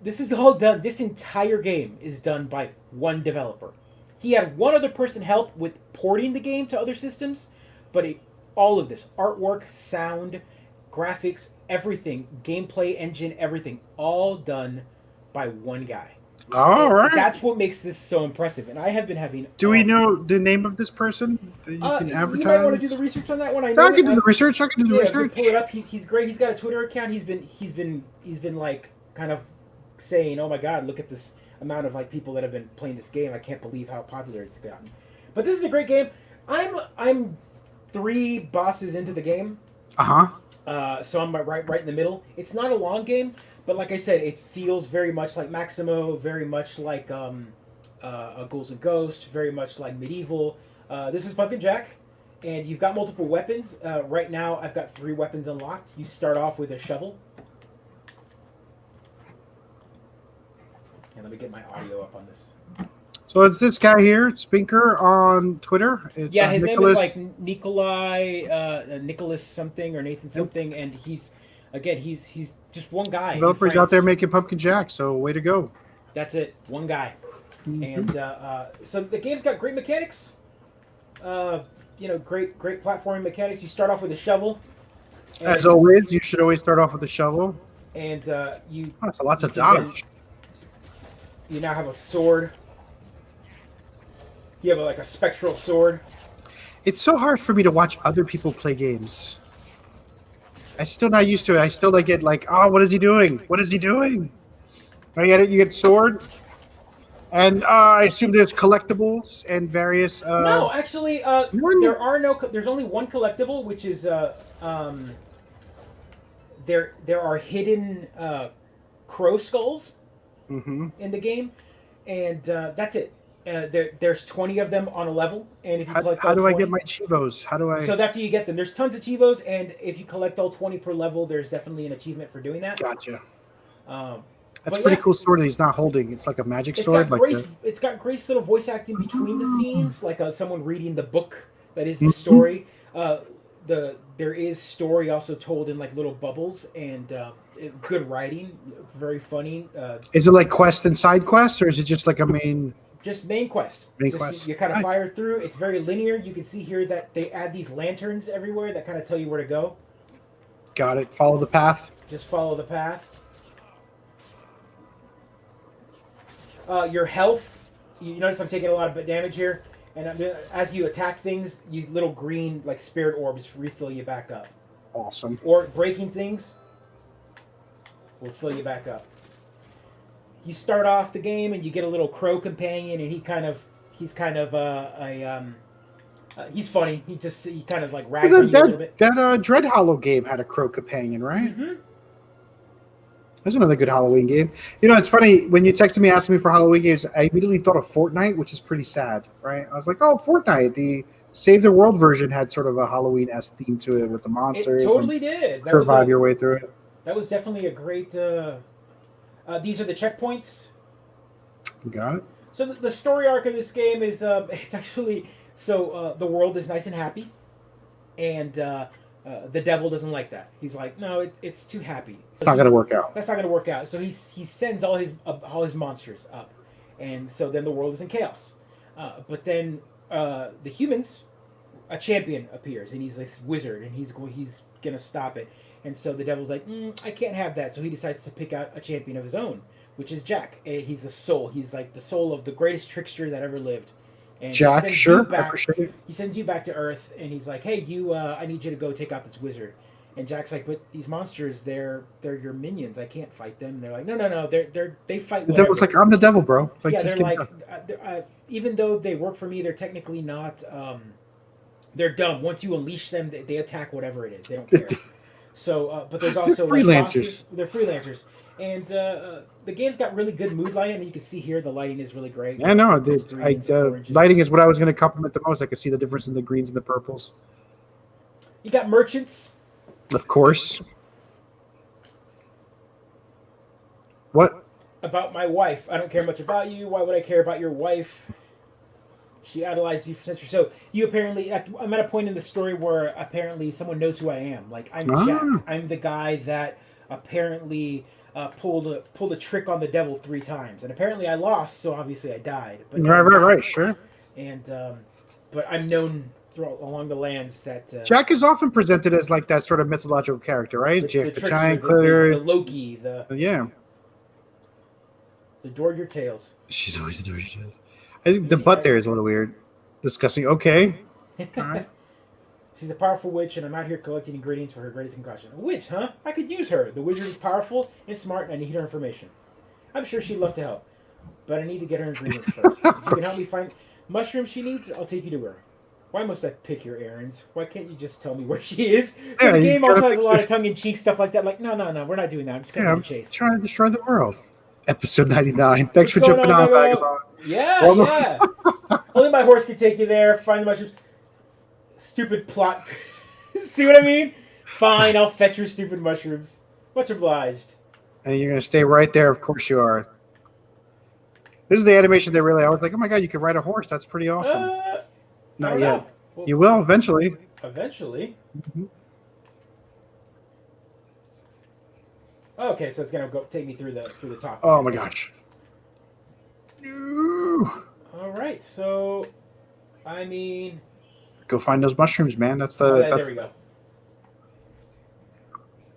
this is all done. This entire game is done by one developer. He had one other person help with porting the game to other systems, but all of this artwork, sound, graphics, everything, gameplay engine, everything, all done by one guy. All right. That's what makes this so impressive. And I have been having... Do we know the name of this person that you can advertise? You might want to do the research on that one. I can do the research. Pull it up. He's great. He's got a Twitter account. He's been like kind of saying, "Oh my God, look at this amount of like people that have been playing this game. I can't believe how popular it's gotten." But this is a great game. I'm 3 bosses into the game. So I'm right in the middle. It's not a long game. But like I said, it feels very much like Maximo, very much like Ghouls and Ghosts, very much like Medieval. This is Pumpkin Jack, and you've got multiple weapons. Right now, I've got 3 weapons unlocked. You start off with a shovel. And let me get my audio up on this. So it's this guy here, Spinker on Twitter. It's, his name is like Nicholas something or Nathan something, and he's just one guy. Developers out there making Pumpkin Jack, so way to go. That's it, one guy. Mm-hmm. And so the game's got great mechanics. Great platforming mechanics. You start off with a shovel. As always, you should always start off with a shovel. And that's lots of dodge. You now have a sword. You have a spectral sword. It's so hard for me to watch other people play games. I'm still not used to it. I still get like, oh, what is he doing? What is he doing? I get it. You get sword, and I assume there's collectibles and various. No, actually, there are no. There's only one collectible, which is there are hidden crow skulls in the game, and that's it. There's 20 of them on a level, and if you collect how do I get my Chivos? How do I? So that's how you get them. There's tons of Chivos, and if you collect all 20 per level, there's definitely an achievement for doing that. Gotcha. That's a pretty cool sword that he's not holding. It's like a magic sword. It's got Grace little voice acting between the scenes, like someone reading the book that is the story. There is story also told in like little bubbles, and good writing, very funny. Is it like quest and side quests, or is it just like a main? Just main quest. Main Just quest. you kind of Nice. fire through. It's very linear. You can see here that they add these lanterns everywhere that kind of tell you where to go. Got it. Follow the path. Just follow the path. Your health. You notice I'm taking a lot of damage here, and as you attack things, you little green like spirit orbs refill you back up. Awesome. Or breaking things will fill you back up. You start off the game and you get a little crow companion, and he's funny. He kind of like rags on you a little bit. That Dread Hollow game had a crow companion, right? Mm-hmm. There's another good Halloween game. You know, it's funny when you texted me asking me for Halloween games. I immediately thought of Fortnite, which is pretty sad, right? I was like, oh, Fortnite. The Save the World version had sort of a Halloween-esque theme to it with the monsters. It totally did. Survive your way through it. That was definitely a great. These are the checkpoints. Got it. So the story arc of this game is it's actually the world is nice and happy, and the devil doesn't like that. He's like, no, it's too happy. It's not going to work out. That's not going to work out. So he sends all his monsters up, and so then the world is in chaos. But then the humans, a champion appears, and he's this wizard, and he's gonna stop it. And so the devil's like, I can't have that. So he decides to pick out a champion of his own, which is Jack. He's a soul. He's like the soul of the greatest trickster that ever lived. And Jack, sure, I appreciate it. He sends you back to Earth, and he's like, hey, I need you to go take out this wizard. And Jack's like, but these monsters, they're your minions. I can't fight them. And they're like, no, they fight. The devil's like, I'm the devil, bro. Like, yeah, just they're like, even though they work for me, they're technically not. They're dumb. Once you unleash them, they attack whatever it is. They don't care. So, but there's also freelancers. Like bosses. They're freelancers, and the game's got really good mood lighting. I mean, you can see here the lighting is really great. I know. Greens, lighting is what I was going to compliment the most. I could see the difference in the greens and the purples. You got merchants. Of course. What? About my wife. I don't care much about you. Why would I care about your wife? She idolized you for centuries. So you apparently, I'm at a point in the story where apparently someone knows who I am. Like, I'm Jack. I'm the guy that apparently pulled a trick on the devil 3 times, and apparently I lost. So obviously I died. But Right, sure. And but I'm known along the lands that Jack is often presented as like that sort of mythological character, right? Jack the giant the Loki, yeah. Adored your tales. She's always adored your tales. I think the butt there is a little weird. Discussing. Okay. All right. She's a powerful witch, and I'm out here collecting ingredients for her greatest concoction. A witch, huh? I could use her. The wizard is powerful and smart, and I need her information. I'm sure she'd love to help, but I need to get her ingredients first. If you can help me find mushrooms she needs, I'll take you to her. Why must I pick your errands? Why can't you just tell me where she is? So the game also has a lot of tongue-in-cheek stuff like that. Like, no, we're not doing that. I'm just going to chase. Trying to destroy the world. Episode 99. Thanks for jumping on, Vagabond. Yeah. Only my horse could take you there. Find the mushrooms. Stupid plot. See what I mean? Fine, I'll fetch your stupid mushrooms. Much obliged. And you're going to stay right there. Of course you are. This is the animation they really. I was like, oh my god, you could ride a horse. That's pretty awesome. Not yet. Well, you will eventually. Eventually. Mm-hmm. Okay, so it's gonna take me through the top. Oh my gosh. No. All right, so I mean, go find those mushrooms, man. That's the. There we go.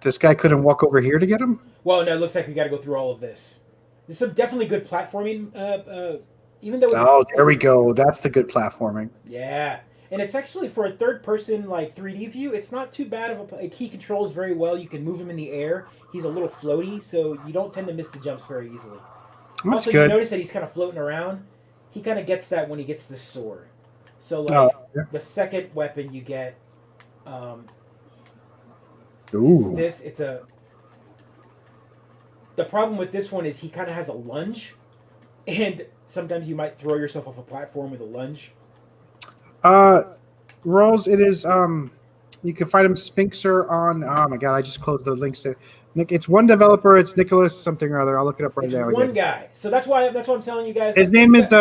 This guy couldn't walk over here to get them. Well, no, it looks like we got to go through all of this. There's some definitely good platforming. Even though. There we go. That's the good platforming. Yeah. And it's actually, for a third-person, like, 3D view, it's not too bad of a... He controls very well. You can move him in the air. He's a little floaty, so you don't tend to miss the jumps very easily. That's also, good. You notice that he's kind of floating around. He kind of gets that when he gets the sword. So, like, the second weapon you get... Ooh. It's a... The problem with this one is he kind of has a lunge. And sometimes you might throw yourself off a platform with a lunge. Rose, it is you can find him Spinxer on oh my god, I just closed the links there. Nick, it's one developer, it's Nicholas something or other. I'll look it up right now. It's one guy. So that's why I'm telling you guys. His name is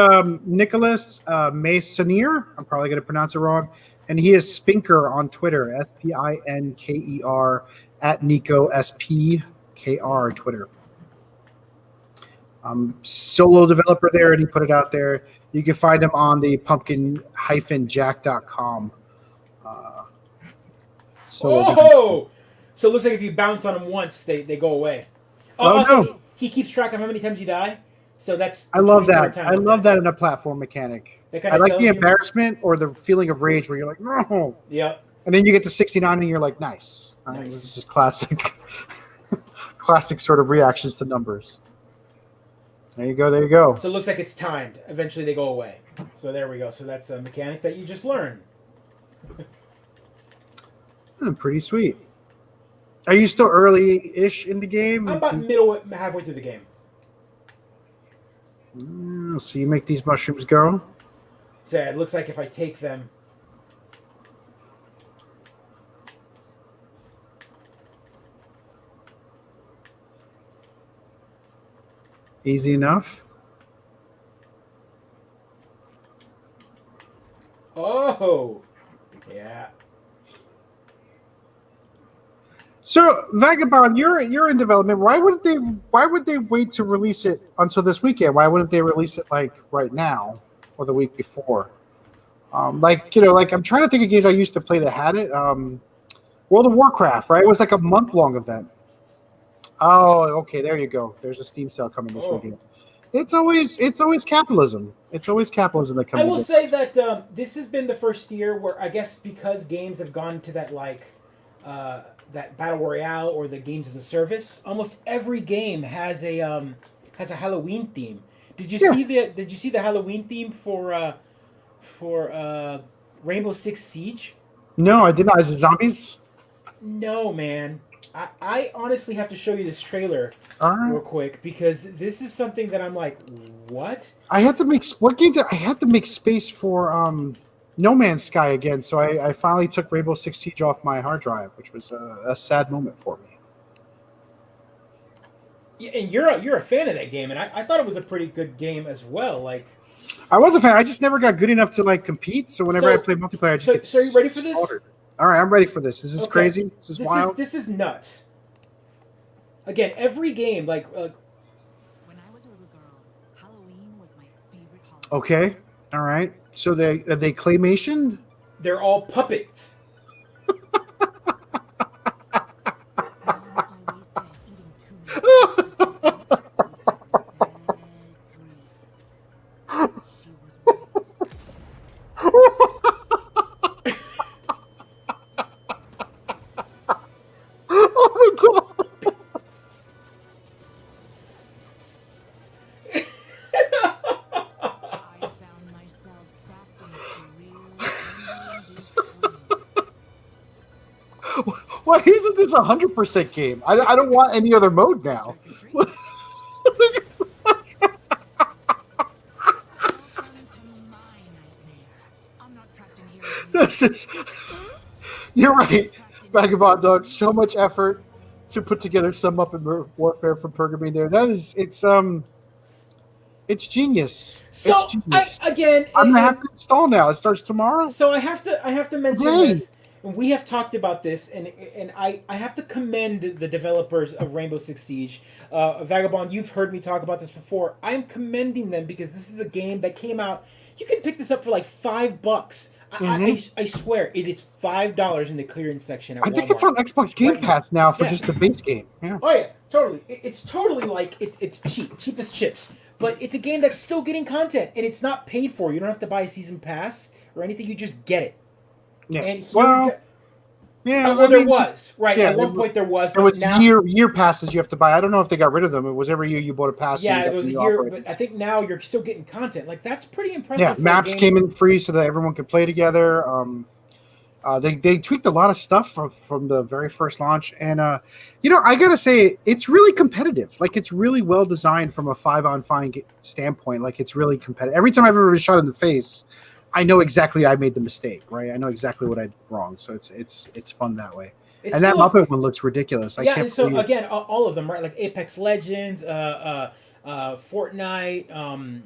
Nicholas Masonier. I'm probably gonna pronounce it wrong. And he is Spinker on Twitter, Spinker @Nico SPKER. KR on Twitter. Solo developer there, and he put it out there. You can find him on the pumpkin-jack.com. So it looks like if you bounce on them once, they go away. Also, no. he keeps track of how many times you die. So that's I love that. time I love that in a platform mechanic. I like the embarrassment or the feeling of rage where you're like, no. Yep. And then you get to 69 and you're like, nice. This is just classic. Classic sort of reactions to numbers. There you go. There you go. So it looks like it's timed. Eventually they go away. So there we go. So that's a mechanic that you just learned. Pretty sweet. Are you still early-ish in the game? I'm about halfway through the game. So you make these mushrooms go? So yeah, it looks like if I take them... Easy enough? Oh! Yeah. So Vagabond, you're in development. Why would they wait to release it until this weekend? Why wouldn't they release it like right now or the week before? I'm trying to think of games I used to play that had it. World of Warcraft, right? It was like a month-long event. Oh, okay, there you go. There's a Steam sale coming this weekend. It's always capitalism. It's always capitalism that comes. I will say that this has been the first year where I guess because games have gone to that that battle royale or the games as a service, almost every game has a Halloween theme. Did you see the Halloween theme for Rainbow Six Siege? No, I did not. Is it zombies? No, man. I honestly have to show you this trailer real quick because this is something that I'm like, what? I had to make space for No Man's Sky again, so I finally took Rainbow Six Siege off my hard drive, which was a sad moment for me. Yeah, and you're a fan of that game, and I thought it was a pretty good game as well. Like, I was a fan. I just never got good enough to compete. So whenever I play multiplayer, I just get so are you ready for this? slaughtered. All right, I'm ready for this. Is this crazy? Is this wild? This is nuts. Again, every game When I was a little girl, Halloween was my favorite holiday. Okay, all right. So are they claymation? They're all puppets. Why isn't this 100% game? I don't want any other mode now. This is. You're right, Vagabond Dog. So much effort to put together some up in Warfare from Pergamene there. It's genius. So it's genius. I'm gonna have to install now. It starts tomorrow. So I have to mention this. We have talked about this, and I have to commend the developers of Rainbow Six Siege. Vagabond, you've heard me talk about this before. I'm commending them because this is a game that came out. You can pick this up for like $5. I swear, it is $5 in the clearance section at Walmart. I think it's on Xbox Game Pass now for just the base game. Yeah. Oh yeah, totally. It's totally like it's cheap as chips. But it's a game that's still getting content, and it's not paid for. You don't have to buy a season pass or anything. You just get it. Yeah. And there was right at one point. There was now, year passes you have to buy. I don't know if they got rid of them. It was every year you bought a pass. Yeah, it was a year, but I think now you're still getting content. Like that's pretty impressive. Yeah, maps came in free so that everyone could play together. They tweaked a lot of stuff from the very first launch, and I gotta say it's really competitive. Like it's really well designed from a 5-on-5 standpoint. Like it's really competitive. Every time I've ever been shot in the face, I know exactly I made the mistake, right? I know exactly what I did wrong, so it's fun that way. And that Muppet one looks ridiculous. I can't so believe again, all of them, right? Like Apex Legends, Fortnite,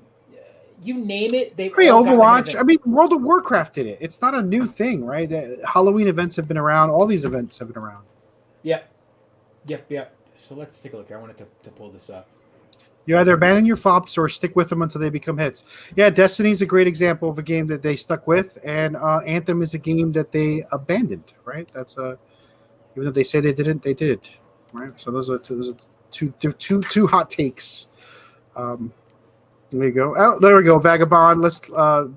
you name it. They Overwatch. I mean, World of Warcraft did it. It's not a new thing, right? Halloween events have been around. All these events have been around. Yep. So let's take a look here. I wanted to pull this up. You either abandon your flops or stick with them until they become hits. Yeah, Destiny's a great example of a game that they stuck with, and Anthem is a game that they abandoned. Right? That's even though they say they didn't, they did. Right? So those are two hot takes. There you go. Oh, there we go. Vagabond. Let's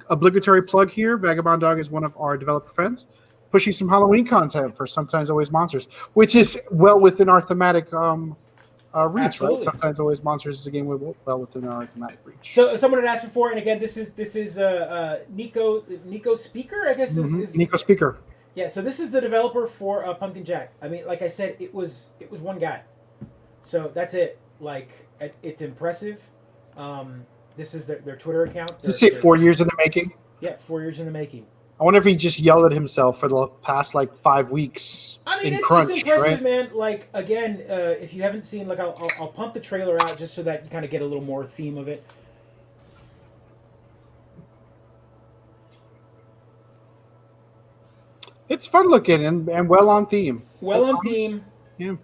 obligatory plug here. Vagabond Dog is one of our developer friends, pushing some Halloween content for Sometimes Always Monsters, which is well within our thematic reach. Absolutely. Right? Sometimes Always Monsters is a game well within our thematic reach. So someone had asked before, and again, this is Nico Speaker, I guess. Is Nico Speaker. Yeah. So this is the developer for Pumpkin Jack. I mean, like I said, it was one guy. So that's it. Like it's impressive. This is their Twitter account. Did you say 4 years in the making? Yeah, 4 years in the making. I wonder if he just yelled at himself for the past 5 weeks. I mean, in it's crunch, impressive, right? man. Like again, if you haven't seen, like, I'll pump the trailer out just so that you kind of get a little more theme of it. It's fun looking and well on theme. Well on theme. Yeah.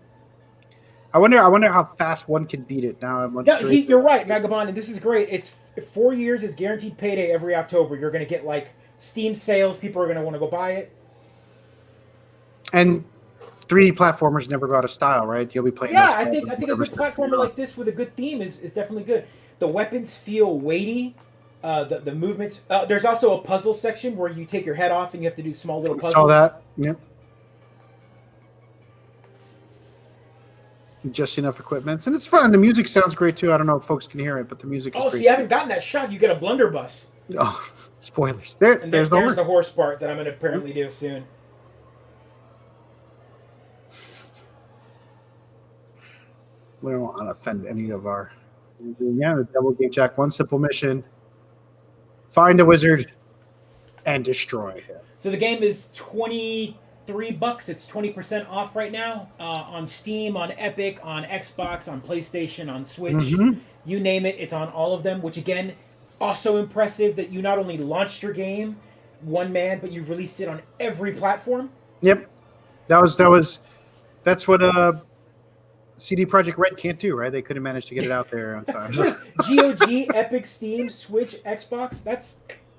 I wonder how fast one can beat it now. No, you're right, Vagabond, and this is great. It's 4 years is guaranteed payday every October. You're going to get like Steam sales. People are going to want to go buy it. And 3D platformers never go out of style, right? You'll be playing. Yeah, I think a good platformer like this with a good theme is definitely good. The weapons feel weighty. The movements. There's also a puzzle section where you take your head off and you have to do small little puzzles. Saw that. Yep. Just enough equipment, and it's fun. The music sounds great too. I don't know if folks can hear it, but the music is great. See, I haven't gotten that shot. You get a blunderbuss. Oh, spoilers. There's the horse part that I'm going to apparently do soon. We don't want to offend any of our. Yeah, the Double Game Jack. One simple mission: find a wizard and destroy him. So the game is $23. It's 20% off right now on Steam, on Epic, on Xbox, on PlayStation, on Switch. Mm-hmm. You name it, it's on all of them. Which again, also impressive that you not only launched your game one man, but you released it on every platform. Yep, that's what CD Projekt Red can't do, right? They couldn't manage to get it out there on time. GOG, Epic, Steam, Switch, Xbox. That's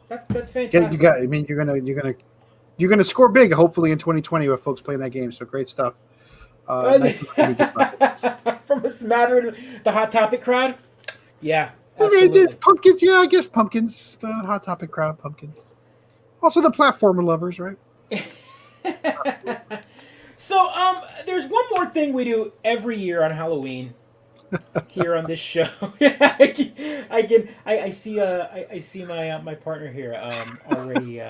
fantastic. Yeah, you got. I mean, you're gonna score big, hopefully in 2020 with folks playing that game. So great stuff. Nice From a smattering of the Hot Topic crowd. Yeah, I mean, it's pumpkins. Yeah, I guess pumpkins. The Hot Topic crowd, pumpkins. Also, the platformer lovers, right? So, there's one more thing we do every year on Halloween here on this show. I see my partner here already.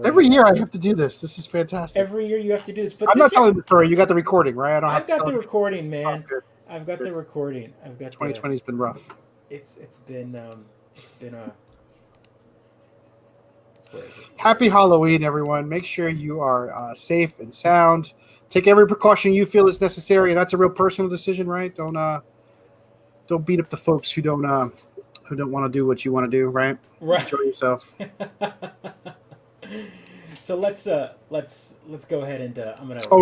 Every year I have to do this. This is fantastic. Every year you have to do this. But I'm not telling the story. You got the recording, right? I've got the recording, man. I've got the recording. 2020's been rough. It's been a. Happy Halloween, everyone. Make sure you are safe and sound. Take every precaution you feel is necessary, and that's a real personal decision, right? Don't beat up the folks who don't want to do what you want to do, right? Right. Enjoy yourself. So let's go ahead and I'm gonna. Are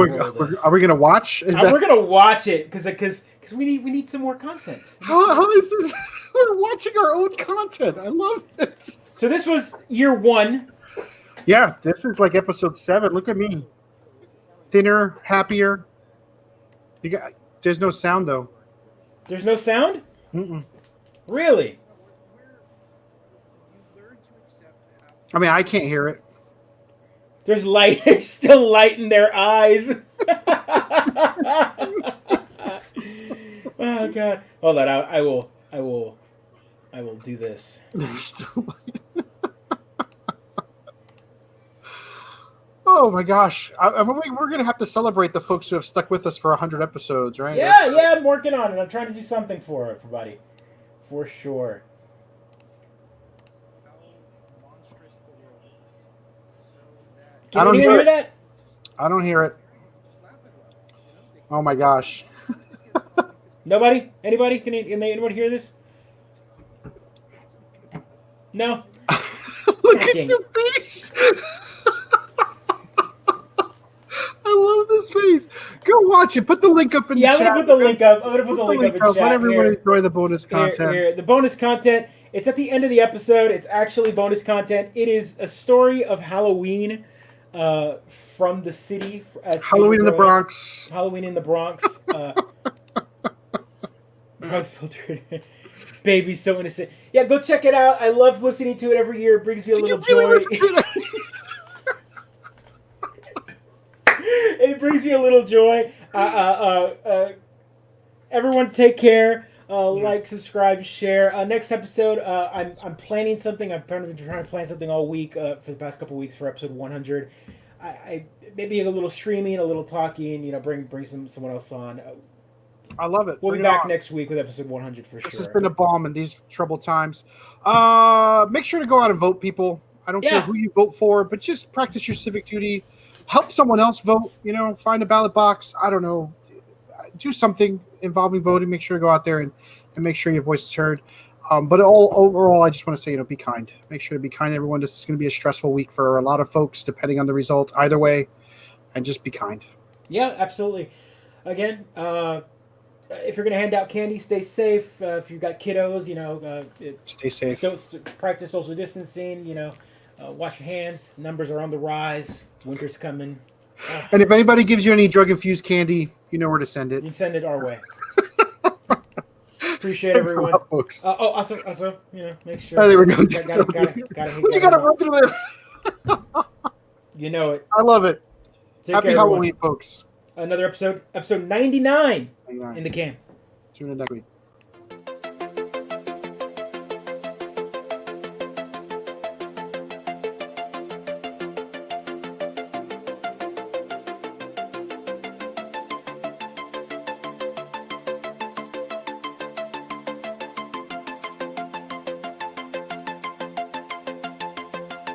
we gonna watch? We're gonna watch it because we need some more content. How is this? We're watching our own content. I love this. So this was year 1. Yeah, this is like episode 7. Look at me. Thinner, happier. There's no sound though. There's no sound? Mm-mm. Really? I mean, I can't hear it. There's light. There's still light in their eyes. Oh God! Hold on. I will do this. There's still light. Oh my gosh! We're gonna have to celebrate the folks who have stuck with us for 100 episodes, right? Yeah. I'm working on it. I'm trying to do something for everybody, for sure. Can you hear that? I don't hear it. Oh my gosh! Nobody? Anybody? Can anybody hear this? No. Look at your face. I love this his face. Go watch it. Put the link up in the Yeah, I'm chat. gonna put the link up. I'm gonna put the link up in chat. Let everyone Here. enjoy the bonus content. Here. The bonus content. It's at the end of the episode. It's actually bonus content. It is a story of Halloween from the city. As Halloween in the growing up. Bronx. Halloween in the Bronx. Filtered. Baby's so innocent. Yeah, go check it out. I love listening to it every year. It brings me a little joy. It brings me a little joy. Everyone take care. Like, subscribe, share. Next episode, I'm planning something. I've been trying to plan something all week for the past couple weeks for episode 100. I maybe a little streaming, a little talking. You know, bring someone else on. I love it. We'll Bring be it back on. next week with episode 100 for This sure. has been a bomb in these troubled times. Make sure to go out and vote, people. I don't care who you vote for, but just practice your civic duty. Help someone else vote. You know, find a ballot box. I don't know. Do something involving voting. Make sure to go out there and make sure your voice is heard. But overall, I just want to say, be kind. Make sure to be kind to everyone. This is going to be a stressful week for a lot of folks, depending on the result. Either way, and just be kind. Yeah, absolutely. Again, if you're going to hand out candy, stay safe. If you've got kiddos, Stay safe. Practice social distancing. Wash your hands. Numbers are on the rise. Winter's coming. And if anybody gives you any drug-infused candy, you know where to send You it. can send it our way. Appreciate Thanks a everyone. lot, folks. Also, make sure. Oh, there we go. Gotta hit You that got to button. run through there. You know it. I love it. Take Happy care, everyone. Halloween, folks. Another episode 99 in the can. See you next week.